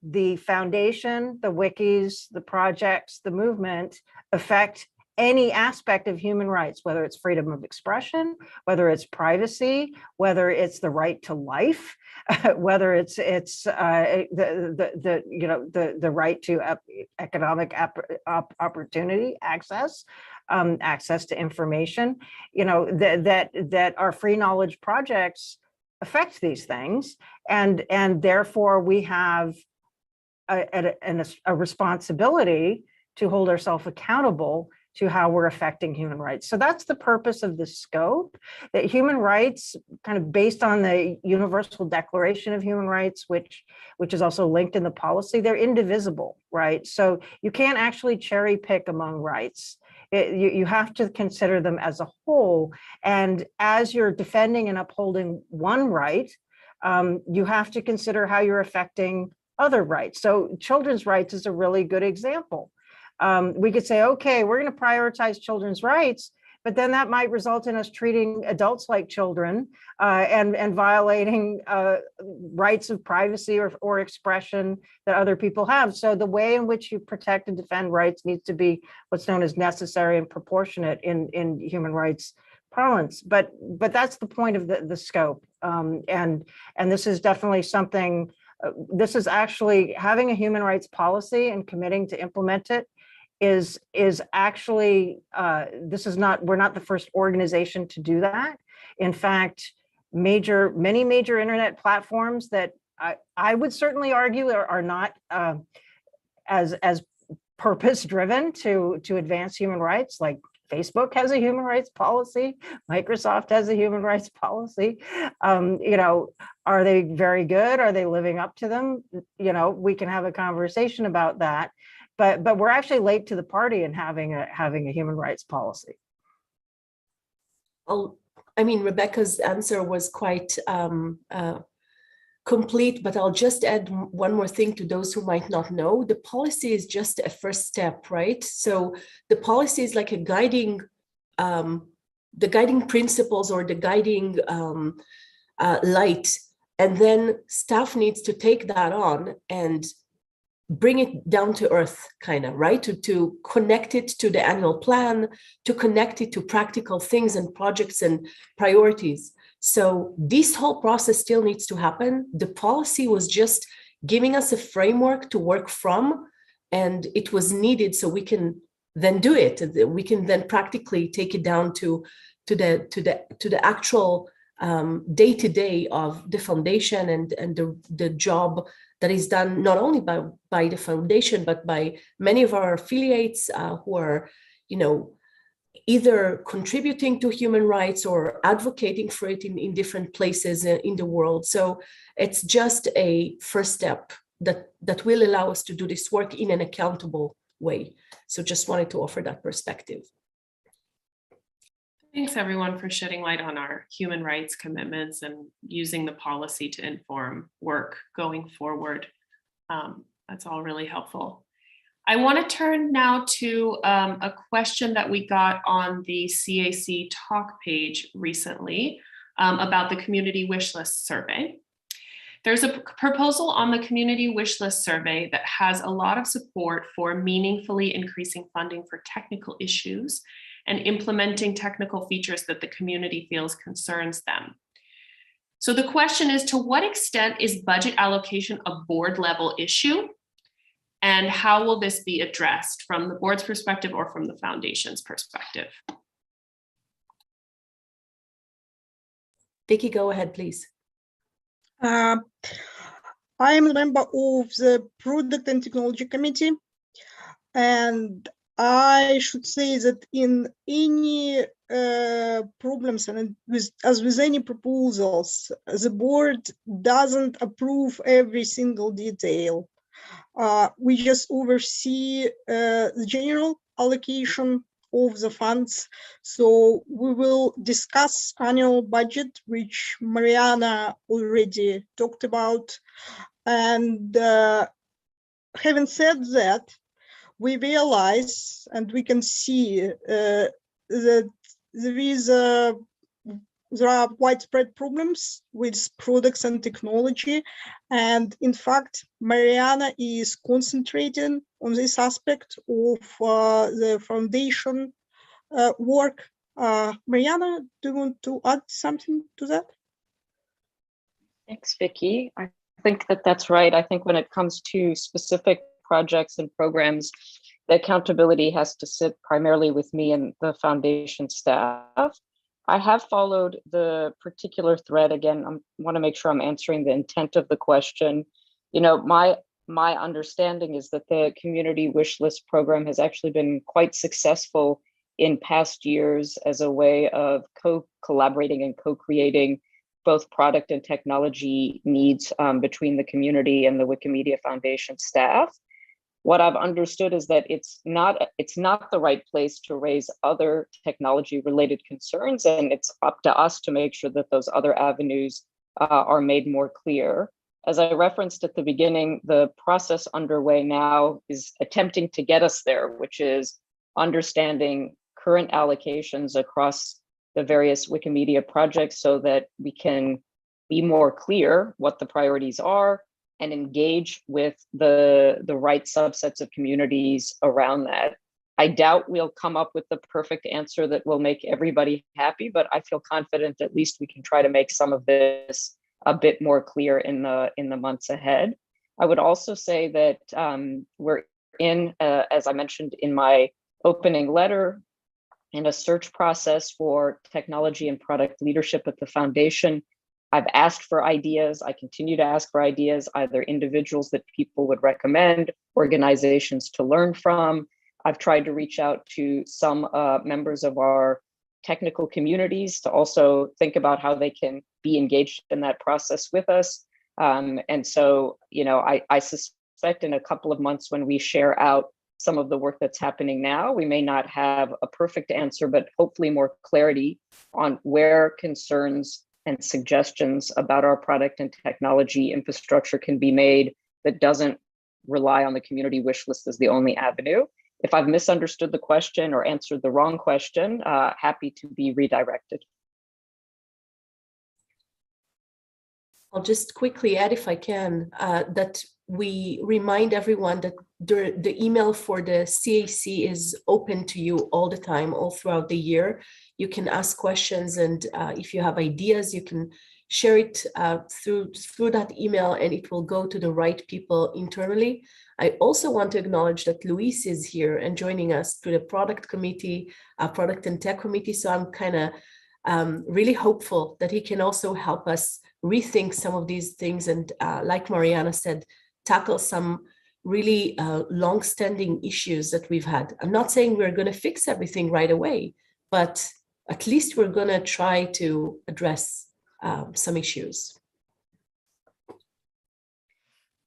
the foundation, the wikis, the projects, the movement affect any aspect of human rights, whether it's freedom of expression, whether it's privacy, whether it's the right to life, whether it's the right to economic opportunity, access to information, that our free knowledge projects affect these things, and therefore we have a responsibility to hold ourselves accountable to how we're affecting human rights. So that's the purpose of the scope, that human rights, kind of based on the Universal Declaration of Human Rights, which is also linked in the policy, they're indivisible, right? So you can't actually cherry pick among rights. You have to consider them as a whole. And as you're defending and upholding one right, you have to consider how you're affecting other rights. So children's rights is a really good example. We could say, okay, we're going to prioritize children's rights, but then that might result in us treating adults like children and violating rights of privacy or expression that other people have. So the way in which you protect and defend rights needs to be what's known as necessary and proportionate in human rights parlance. But that's the point of the scope. And this is definitely something, this is actually having a human rights policy and committing to implement it is actually, we're not the first organization to do that. In fact, many major internet platforms that I would certainly argue are not as purpose driven to advance human rights, like Facebook has a human rights policy, Microsoft has a human rights policy. Are they very good? Are they living up to them? We can have a conversation about that. But we're actually late to the party in having a human rights policy. Rebecca's answer was quite complete, but I'll just add one more thing to those who might not know. The policy is just a first step, right? So the policy is like a guiding, the guiding principles or the guiding light, and then staff needs to take that on and bring it down to earth, kind of, right? To connect it to the annual plan, to connect it to practical things and projects and priorities. So this whole process still needs to happen. The policy was just giving us a framework to work from, and it was needed so we can then do it. We can then practically take it down to the actual day-to-day of the foundation and the job that is done not only by the foundation, but by many of our affiliates who are, either contributing to human rights or advocating for it in different places in the world. So it's just a first step that will allow us to do this work in an accountable way. So just wanted to offer that perspective. Thanks everyone for shedding light on our human rights commitments and using the policy to inform work going forward. That's all really helpful. I want to turn now to a question that we got on the CAC talk page recently about the community wish list survey. There's a proposal on the community wish list survey that has a lot of support for meaningfully increasing funding for technical issues and implementing technical features that the community feels concerns them. So the question is, to what extent is budget allocation a board level issue? And how will this be addressed from the board's perspective or from the foundation's perspective? Vicky, go ahead, please. I am a member of the Product and Technology Committee, and I should say that in any problems and as with any proposals, the board doesn't approve every single detail. We just oversee the general allocation of the funds. So we will discuss annual budget, which Mariana already talked about. And having said that, we realize and we can see that there is there are widespread problems with products and technology. And in fact, Mariana is concentrating on this aspect of the foundation work. Mariana, do you want to add something to that? Thanks, Vicky. I think that that's right. I think when it comes to specific projects and programs, the accountability has to sit primarily with me and the foundation staff. I have followed the particular thread. Again, I want to make sure I'm answering the intent of the question. You know, my understanding is that the community wish list program has actually been quite successful in past years as a way of collaborating and co-creating both product and technology needs between the community and the Wikimedia Foundation staff. What I've understood is that it's not the right place to raise other technology related concerns, and it's up to us to make sure that those other avenues are made more clear. As I referenced at the beginning, the process underway now is attempting to get us there, which is understanding current allocations across the various Wikimedia projects so that we can be more clear what the priorities are and engage with the right subsets of communities around that. I doubt we'll come up with the perfect answer that will make everybody happy, but I feel confident at least we can try to make some of this a bit more clear in the months ahead. I would also say that we're in, as I mentioned in my opening letter, in a search process for technology and product leadership at the foundation. I've asked for ideas. I continue to ask for ideas, either individuals that people would recommend, organizations to learn from. I've tried to reach out to some members of our technical communities to also think about how they can be engaged in that process with us. And so, you know, I suspect in a couple of months when we share out some of the work that's happening now, we may not have a perfect answer, but hopefully more clarity on where concerns and suggestions about our product and technology infrastructure can be made that doesn't rely on the community wish list as the only avenue. If I've misunderstood the question or answered the wrong question, happy to be redirected. I'll just quickly add, if I can, that we remind everyone that the email for the CAC is open to you all the time, all throughout the year. You can ask questions, and if you have ideas, you can share it through that email, and it will go to the right people internally. I also want to acknowledge that Luis is here and joining us through the product committee, product and tech committee. So I'm kind of really hopeful that he can also help us rethink some of these things and, like Mariana said, tackle some really long-standing issues that we've had. I'm not saying we're going to fix everything right away, but at least we're going to try to address some issues.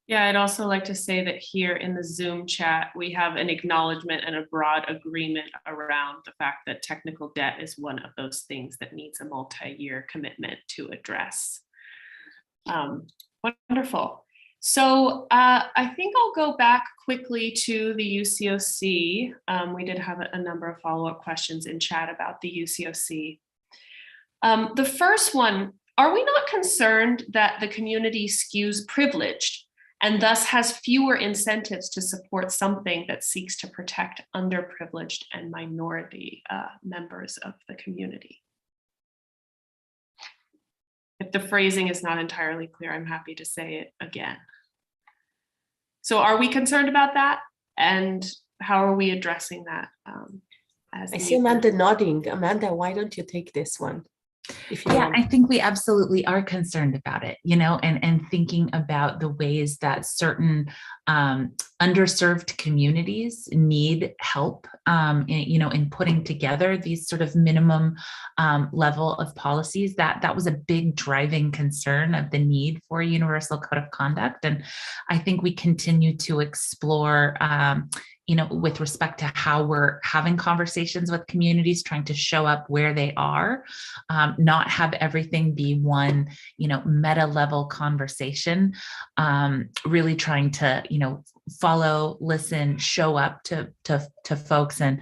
Yeah, I'd also like to say that here in the Zoom chat, we have an acknowledgement and a broad agreement around the fact that technical debt is one of those things that needs a multi-year commitment to address. Wonderful. So I think I'll go back quickly to the UCOC. We did have a number of follow-up questions in chat about the UCOC. The first one, are we not concerned that the community skews privileged and thus has fewer incentives to support something that seeks to protect underprivileged and minority members of the community? If the phrasing is not entirely clear, I'm happy to say it again. So are we concerned about that? And how are we addressing that? I see Amanda nodding. Amanda, why don't you take this one? Yeah, I think we absolutely are concerned about it, you know, and thinking about the ways that certain underserved communities need help, in putting together these sort of minimum level of policies. That was a big driving concern of the need for a universal code of conduct. And I think we continue to explore with respect to how we're having conversations with communities, trying to show up where they are, not have everything be one, meta level conversation, really trying to, follow, listen, show up to folks, and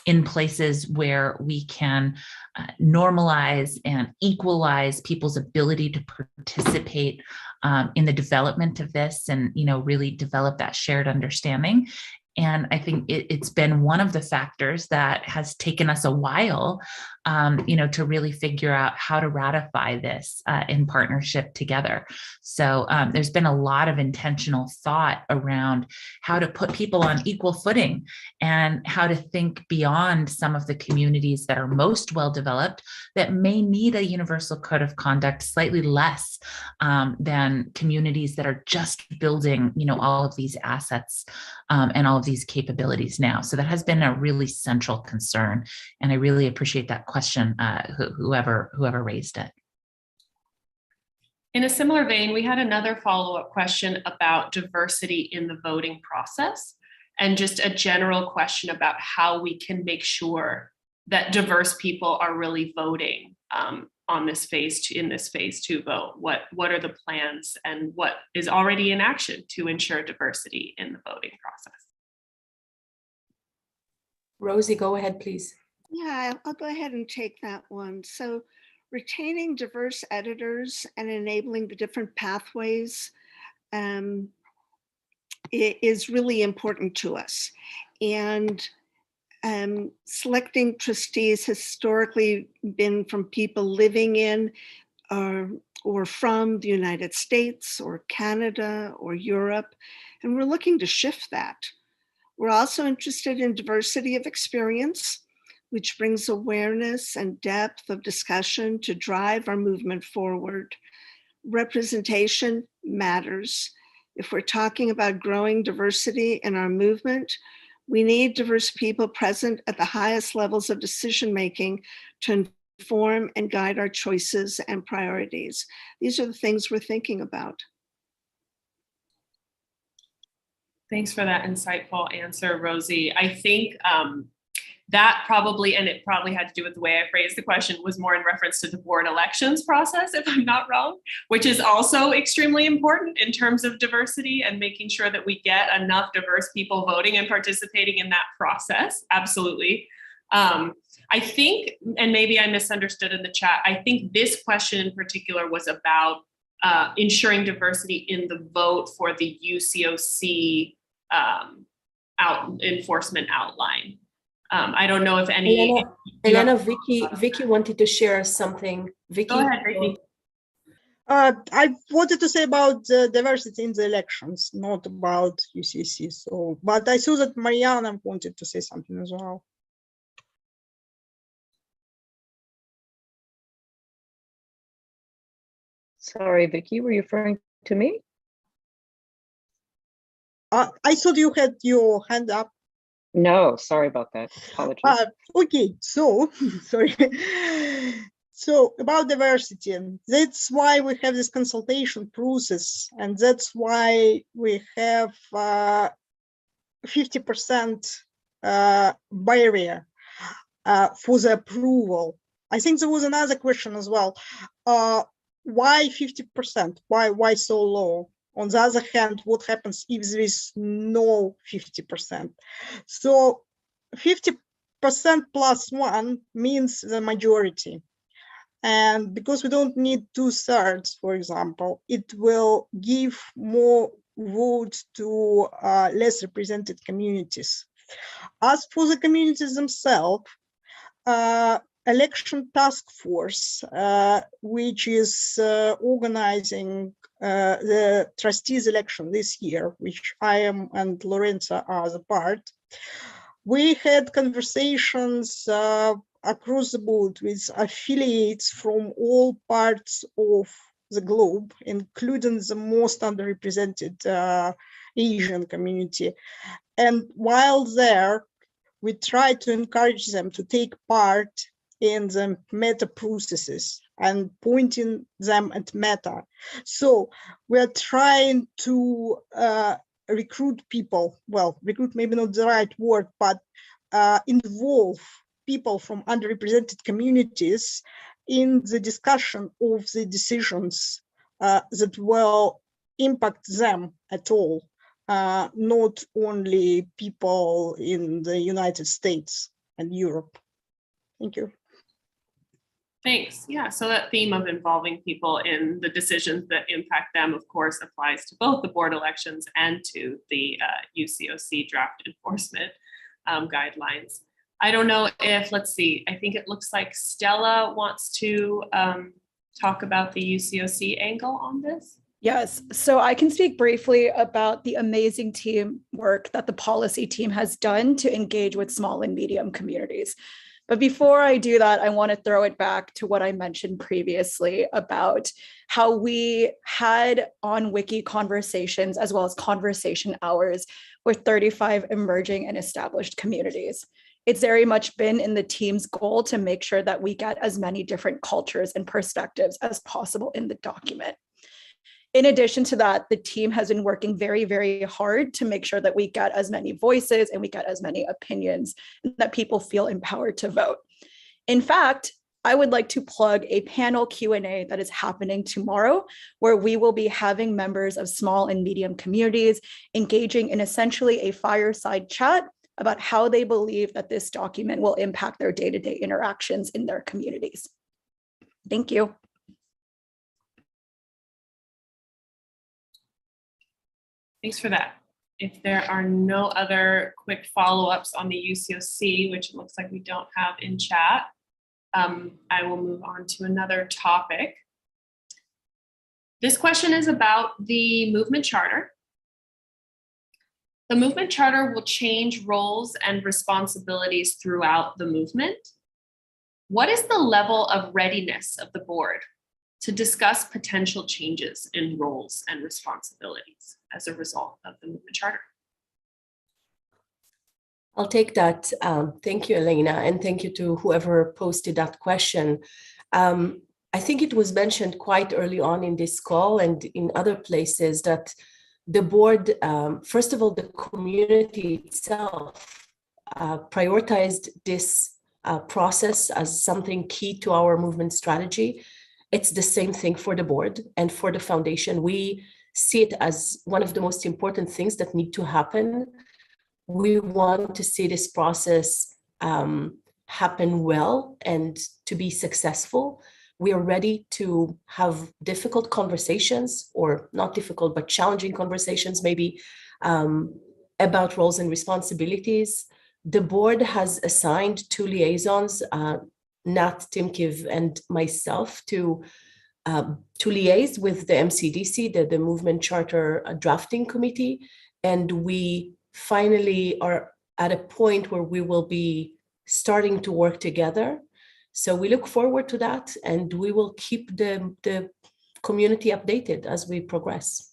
in places where we can normalize and equalize people's ability to participate in the development of this, and really develop that shared understanding. And I think it's been one of the factors that has taken us a while, to really figure out how to ratify this in partnership together. So there's been a lot of intentional thought around how to put people on equal footing and how to think beyond some of the communities that are most well-developed that may need a universal code of conduct slightly less than communities that are just building, all of these assets and all of these capabilities now. So that has been a really central concern. And I really appreciate that question, whoever raised it. In a similar vein, we had another follow-up question about diversity in the voting process, and just a general question about how we can make sure that diverse people are really voting on this in this phase 2 vote. What are the plans and what is already in action to ensure diversity in the voting process? Rosie, go ahead, please. Yeah, I'll go ahead and take that one. So retaining diverse editors and enabling the different pathways is really important to us. And selecting trustees historically been from people living in or from the United States or Canada or Europe, and we're looking to shift that. We're also interested in diversity of experience, which brings awareness and depth of discussion to drive our movement forward. Representation matters. If we're talking about growing diversity in our movement, we need diverse people present at the highest levels of decision-making to inform and guide our choices and priorities. These are the things we're thinking about. Thanks for that insightful answer, Rosie. I think that probably, and it probably had to do with the way I phrased the question, was more in reference to the board elections process, if I'm not wrong, which is also extremely important in terms of diversity and making sure that we get enough diverse people voting and participating in that process. Absolutely. I think, and maybe I misunderstood in the chat, I think this question in particular was about ensuring diversity in the vote for the UCOC enforcement outline. I don't know if any. Elena, Vicky wanted to share something. Vicky, go ahead, Vicky. I wanted to say about diversity in the elections, not about UCC. So, but I saw that Mariana wanted to say something as well. Sorry, Vicky, were you referring to me? I thought you had your hand up. No, sorry about that. Apologies. Okay, so sorry. So about diversity, that's why we have this consultation process, and that's why we have 50% barrier for the approval. I think there was another question as well. Why 50%? Why so low? On the other hand, what happens if there is no 50%? So 50% plus 1 means the majority. And because we don't need 2/3, for example, it will give more votes to less represented communities. As for the communities themselves, election task force, which is organizing the trustees election this year, which I am and Lorenzo are the part. We had conversations across the board with affiliates from all parts of the globe, including the most underrepresented Asian community. And while there, we try to encourage them to take part in the meta processes and pointing them at meta. So we're trying to recruit people, well, recruit maybe not the right word, but involve people from underrepresented communities in the discussion of the decisions that will impact them at all. not only people in the United States and Europe. Thank you. Thanks. Yeah, so that theme of involving people in the decisions that impact them, of course, applies to both the board elections and to the UCOC draft enforcement guidelines. I don't know if, let's see, I think it looks like Stella wants to talk about the UCOC angle on this. Yes, so I can speak briefly about the amazing teamwork that the policy team has done to engage with small and medium communities. But before I do that, I want to throw it back to what I mentioned previously about how we had on Wiki conversations as well as conversation hours with 35 emerging and established communities. It's very much been in the team's goal to make sure that we get as many different cultures and perspectives as possible in the document. In addition to that, the team has been working very, very hard to make sure that we get as many voices and we get as many opinions and that people feel empowered to vote. In fact, I would like to plug a panel Q&A that is happening tomorrow, where we will be having members of small and medium communities engaging in essentially a fireside chat about how they believe that this document will impact their day-to-day interactions in their communities. Thank you. Thanks for that. If there are no other quick follow-ups on the UCOC, which it looks like we don't have in chat, I will move on to another topic. This question is about the movement charter. The movement charter will change roles and responsibilities throughout the movement. What is the level of readiness of the board to discuss potential changes in roles and responsibilities as a result of the movement charter? I'll take that. Thank you, Elena, and thank you to whoever posted that question. I think it was mentioned quite early on in this call and in other places that the board, first of all, the community itself prioritized this process as something key to our movement strategy. It's the same thing for the board and for the foundation. We see it as one of the most important things that need to happen. We want to see this process happen well and to be successful. We are ready to have difficult conversations, or not difficult, but challenging conversations maybe about roles and responsibilities. The board has assigned 2 liaisons, Nat Timkiv and myself, to liaise with the MCDC, the Movement Charter Drafting Committee, and we finally are at a point where we will be starting to work together. So we look forward to that, and we will keep the community updated as we progress.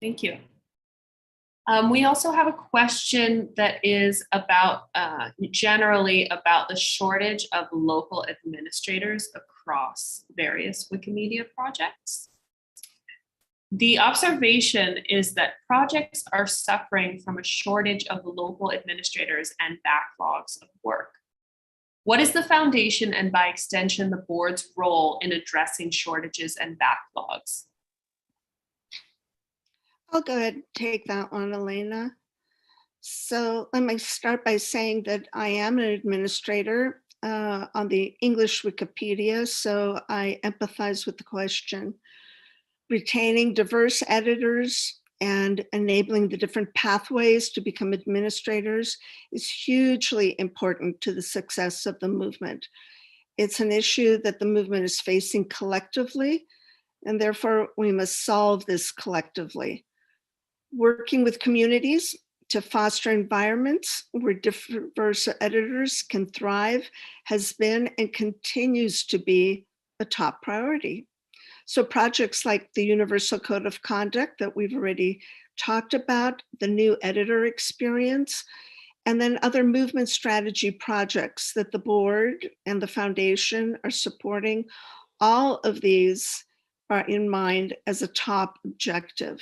Thank you. We also have a question that is about generally about the shortage of local administrators across various Wikimedia projects. The observation is that projects are suffering from a shortage of local administrators and backlogs of work. What is the foundation and by extension the board's role in addressing shortages and backlogs? I'll go ahead and take that one, Elena. So let me start by saying that I am an administrator on the English Wikipedia, so I empathize with the question. Retaining diverse editors and enabling the different pathways to become administrators is hugely important to the success of the movement. It's an issue that the movement is facing collectively, and therefore we must solve this collectively. Working with communities to foster environments where diverse editors can thrive has been and continues to be a top priority. So projects like the Universal Code of Conduct that we've already talked about, the new editor experience, and then other movement strategy projects that the board and the foundation are supporting, all of these are in mind as a top objective.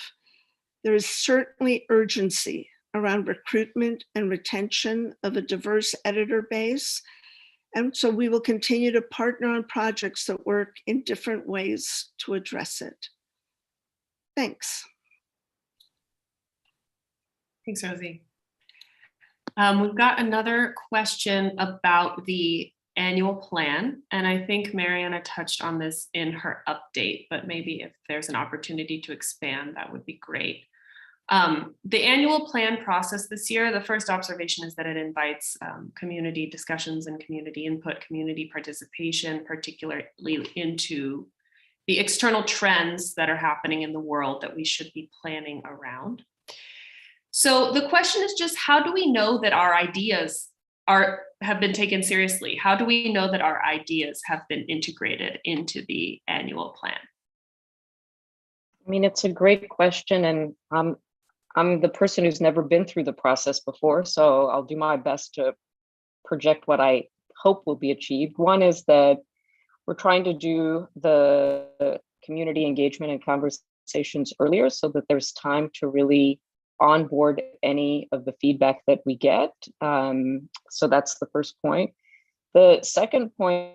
There is certainly urgency around recruitment and retention of a diverse editor base, And so we will continue to partner on projects that work in different ways to address it. Thanks. Thanks, Rosie. We've got another question about the annual plan, and I think Mariana touched on this in her update, but maybe if there's an opportunity to expand, that would be great. The annual plan process this year, the first observation is that it invites community discussions and community input, community participation, particularly into the external trends that are happening in the world that we should be planning around. So the question is just, how do we know that our ideas have been taken seriously? How do we know that our ideas have been integrated into the annual plan? I mean, it's a great question, and I'm the person who's never been through the process before, so I'll do my best to project what I hope will be achieved. One is that we're trying to do the community engagement and conversations earlier so that there's time to really onboard any of the feedback that we get. So that's the first point. The second point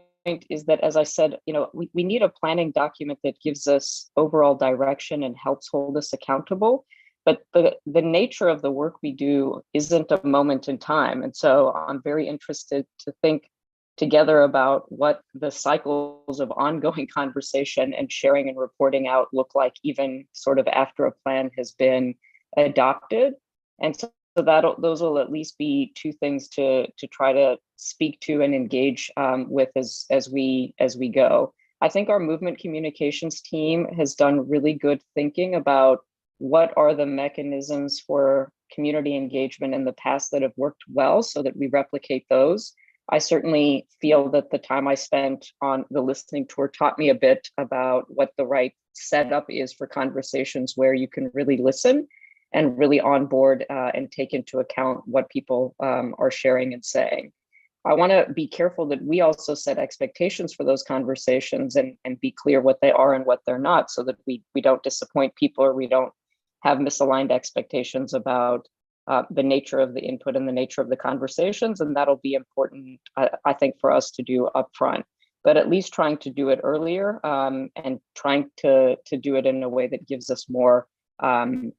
is that, as I said, we need a planning document that gives us overall direction and helps hold us accountable. But the nature of the work we do isn't a moment in time. And so I'm very interested to think together about what the cycles of ongoing conversation and sharing and reporting out look like, even sort of after a plan has been adopted. And so those will at least be two things to try to speak to and engage with as we go. I think our movement communications team has done really good thinking about what are the mechanisms for community engagement in the past that have worked well so that we replicate those. I certainly feel that the time I spent on the listening tour taught me a bit about what the right setup is for conversations where you can really listen and really onboard and take into account what people are sharing and saying. I want to be careful that we also set expectations for those conversations and be clear what they are and what they're not, so that we don't disappoint people or we don't have misaligned expectations about the nature of the input and the nature of the conversations. And that'll be important, I think, for us to do upfront, but at least trying to do it earlier and trying to do it in a way that gives us more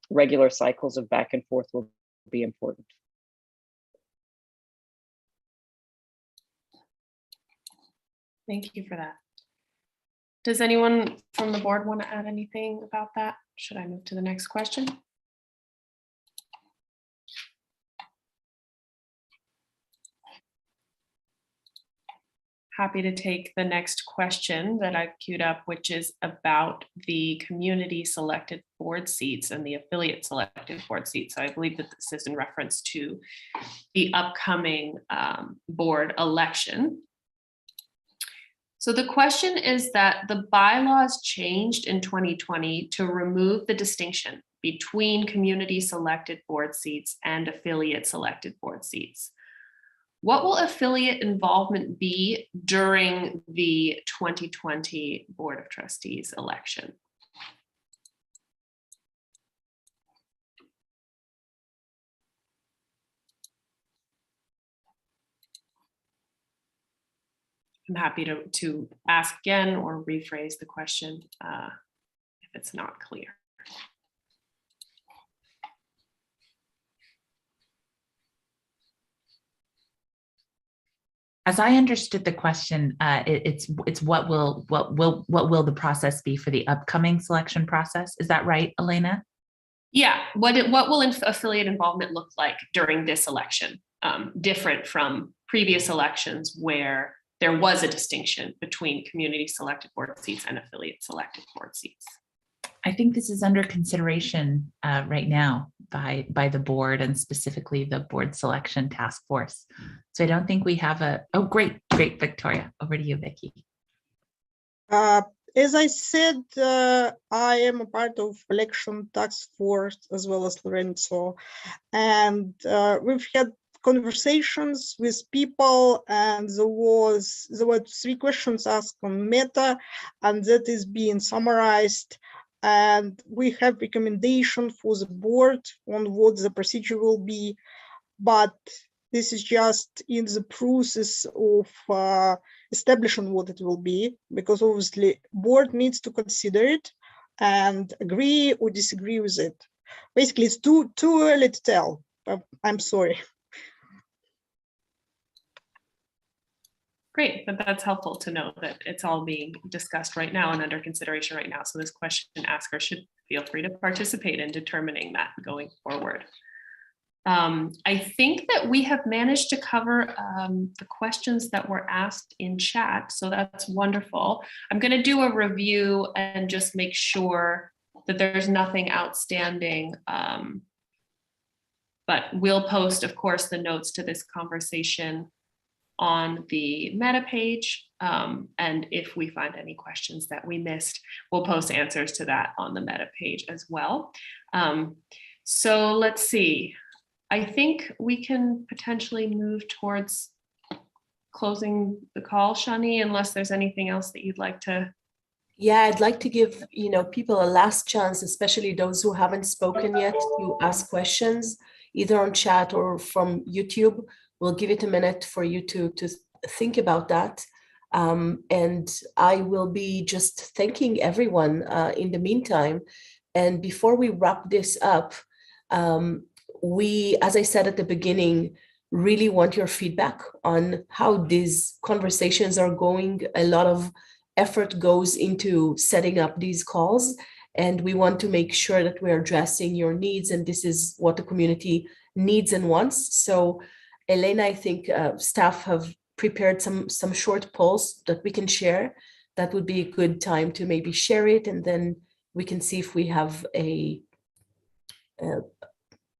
regular cycles of back and forth will be important. Thank you for that. Does anyone from the board want to add anything about that? Should I move to the next question? Happy to take the next question that I've queued up, which is about the community selected board seats and the affiliate selected board seats. So I believe that this is in reference to the upcoming board election. So the question is that the bylaws changed in 2020 to remove the distinction between community selected board seats and affiliate selected board seats. What will affiliate involvement be during the 2020 Board of Trustees election? I'm happy to ask again or rephrase the question if it's not clear. As I understood the question, it's what will the process be for the upcoming selection process? Is that right, Elena? Yeah. What will affiliate involvement look like during this election? Different from previous elections where there was a distinction between community selected board seats and affiliate selected board seats. I think this is under consideration right now by the board and specifically the board selection task force. So I don't think we have oh, great, Victoria. Over to you, Vicky. As I said, I am a part of election task force as well as Lorenzo, and we've had conversations with people, and there were 3 questions asked on Meta, and that is being summarized. And we have recommendation for the board on what the procedure will be, but This is just in the process of establishing what it will be, because obviously board needs to consider it and agree or disagree with it. Basically, it's too early to tell. I'm sorry. Great, but that's helpful to know that it's all being discussed right now and under consideration right now. So this question asker should feel free to participate in determining that going forward. I think that we have managed to cover the questions that were asked in chat, so that's wonderful. I'm going to do a review and just make sure that there's nothing outstanding, but we'll post, of course, the notes to this conversation on the meta page. And if we find any questions that we missed, we'll post answers to that on the meta page as well. So let's see. I think we can potentially move towards closing the call, Shani, unless there's anything else that you'd like to. Yeah, I'd like to give people a last chance, especially those who haven't spoken yet, to ask questions, either on chat or from YouTube. We'll give it a minute for you to think about that. And I will be just thanking everyone in the meantime. And before we wrap this up, we, as I said at the beginning, really want your feedback on how these conversations are going. A lot of effort goes into setting up these calls, and we want to make sure that we're addressing your needs, and this is what the community needs and wants. So Elena, I think staff have prepared some short polls that we can share. That would be a good time to maybe share it, and then we can see if we have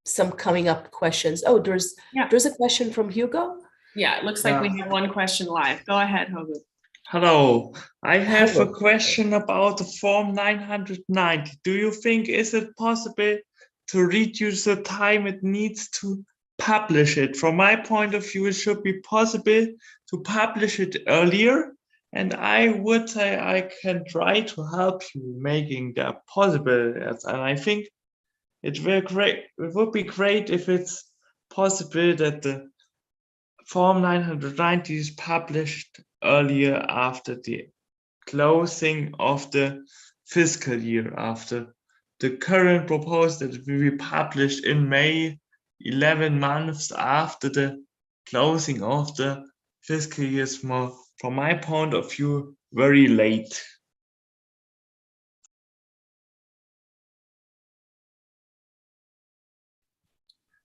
some coming up questions. Oh, there's a question from Hugo. Yeah, it looks like we have one question live. Go ahead, Hugo. Hello, I have a question about the Form 990. Do you think is it possible to reduce the time it needs to publish it? From my point of view, it should be possible to publish it earlier, and I would say I can try to help you making that possible. And I think it would be great if it's possible that the Form 990 is published earlier after the closing of the fiscal year, after the current proposal that will be published in May, 11 months after the closing of the fiscal year is more, from my point of view, very late.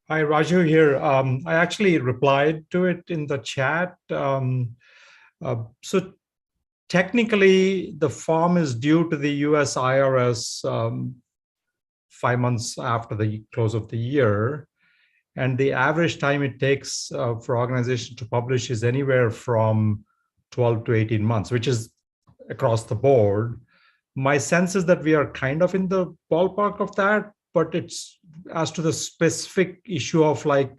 Hi, Raju here. I actually replied to it in the chat. So technically, the form is due to the US IRS 5 months after the close of the year. And the average time it takes for organizations to publish is anywhere from 12 to 18 months, which is across the board. My sense is that we are kind of in the ballpark of that, but it's as to the specific issue of like,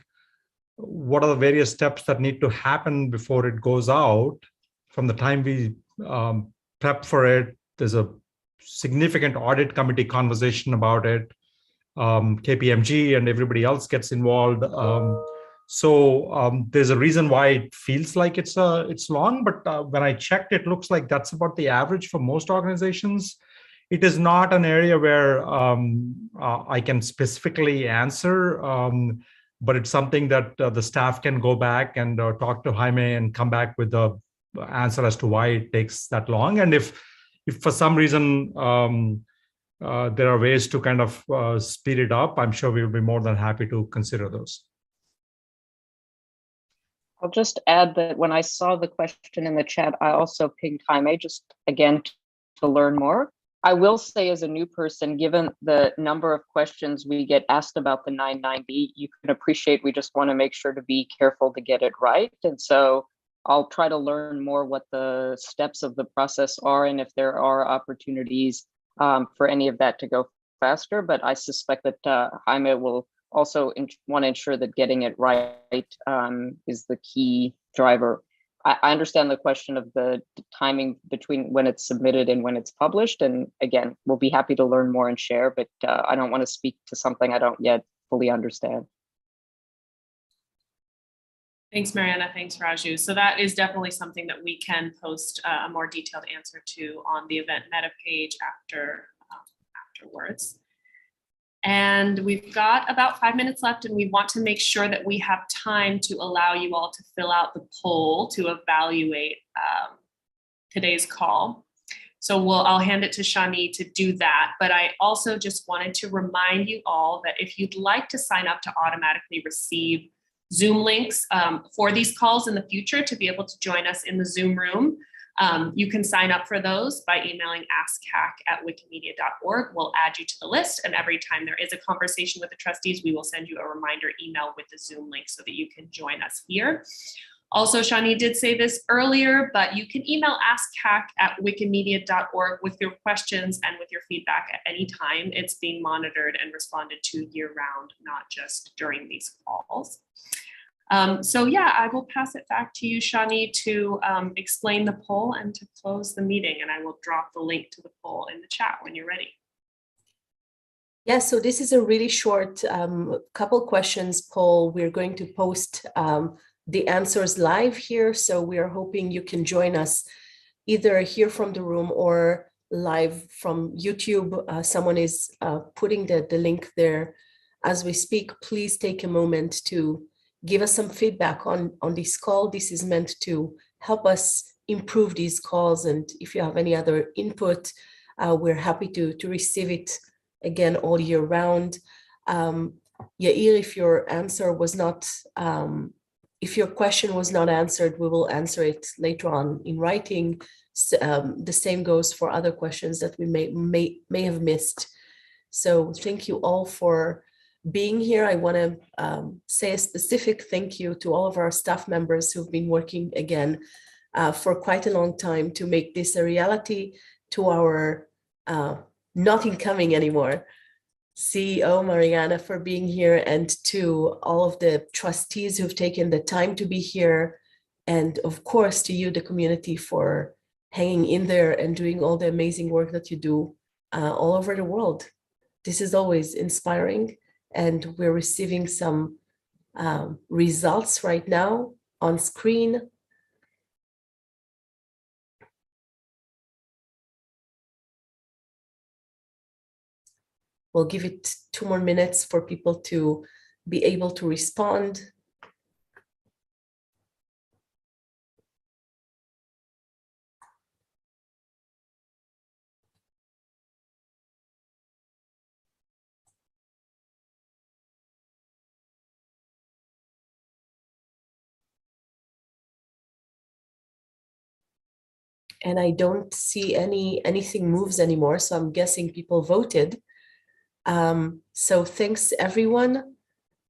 what are the various steps that need to happen before it goes out. From the time we prep for it, there's a significant audit committee conversation about it. KPMG and everybody else gets involved. So there's a reason why it feels like it's long, but when I checked, it looks like that's about the average for most organizations. It is not an area where I can specifically answer, but it's something that the staff can go back and talk to Jaime and come back with the answer as to why it takes that long. And if for some reason there are ways to kind of speed it up, I'm sure we'll be more than happy to consider those. I'll just add that when I saw the question in the chat, I also pinged Jaime just again to learn more. I will say as a new person, given the number of questions we get asked about the 990, you can appreciate we just want to make sure to be careful to get it right. And so I'll try to learn more what the steps of the process are and if there are opportunities for any of that to go faster. But I suspect that Jaime will also want to ensure that getting it right is the key driver. I understand the question of the timing between when it's submitted and when it's published. And again, we'll be happy to learn more and share, but I don't want to speak to something I don't yet fully understand. Thanks, Mariana. Thanks, Raju. So that is definitely something that we can post a more detailed answer to on the event meta page afterwards. And we've got about 5 minutes left, and we want to make sure that we have time to allow you all to fill out the poll to evaluate today's call. So I'll hand it to Shani to do that. But I also just wanted to remind you all that if you'd like to sign up to automatically receive Zoom links for these calls in the future to be able to join us in the Zoom room, you can sign up for those by emailing askhack@wikimedia.org. We'll add you to the list, and every time there is a conversation with the trustees, we will send you a reminder email with the Zoom link so that you can join us here. Also, Shani did say this earlier, but you can email askhack@wikimedia.org with your questions and with your feedback at any time. It's being monitored and responded to year-round, not just during these calls. So yeah, I will pass it back to you, Shani, to explain the poll and to close the meeting. And I will drop the link to the poll in the chat when you're ready. Yeah, so this is a really short couple questions poll. We're going to post the answers live here. So we are hoping you can join us either here from the room or live from YouTube. Someone is putting the link there as we speak. Please take a moment to give us some feedback on this call. This is meant to help us improve these calls. And if you have any other input, we're happy to receive it again all year round. Yair, if your answer was not, if your question was not answered, we will answer it later on in writing. The same goes for other questions that we may have missed. So thank you all for being here. I want to say a specific thank you to all of our staff members who've been working again for quite a long time to make this a reality, to our not incoming anymore CEO Mariana for being here, and to all of the trustees who've taken the time to be here, and of course to you, the community, for hanging in there and doing all the amazing work that you do all over the world. This is always inspiring. And we're receiving some results right now on screen. We'll give it 2 more minutes for people to be able to respond. And I don't see anything moves anymore, so I'm guessing people voted. So thanks everyone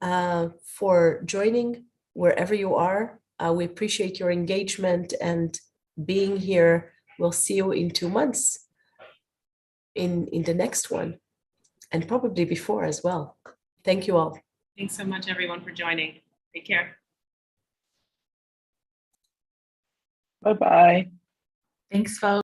for joining wherever you are. We appreciate your engagement and being here. We'll see you in 2 months in the next one, and probably before as well. Thank you all. Thanks so much, everyone, for joining. Take care. Bye-bye. Thanks, folks.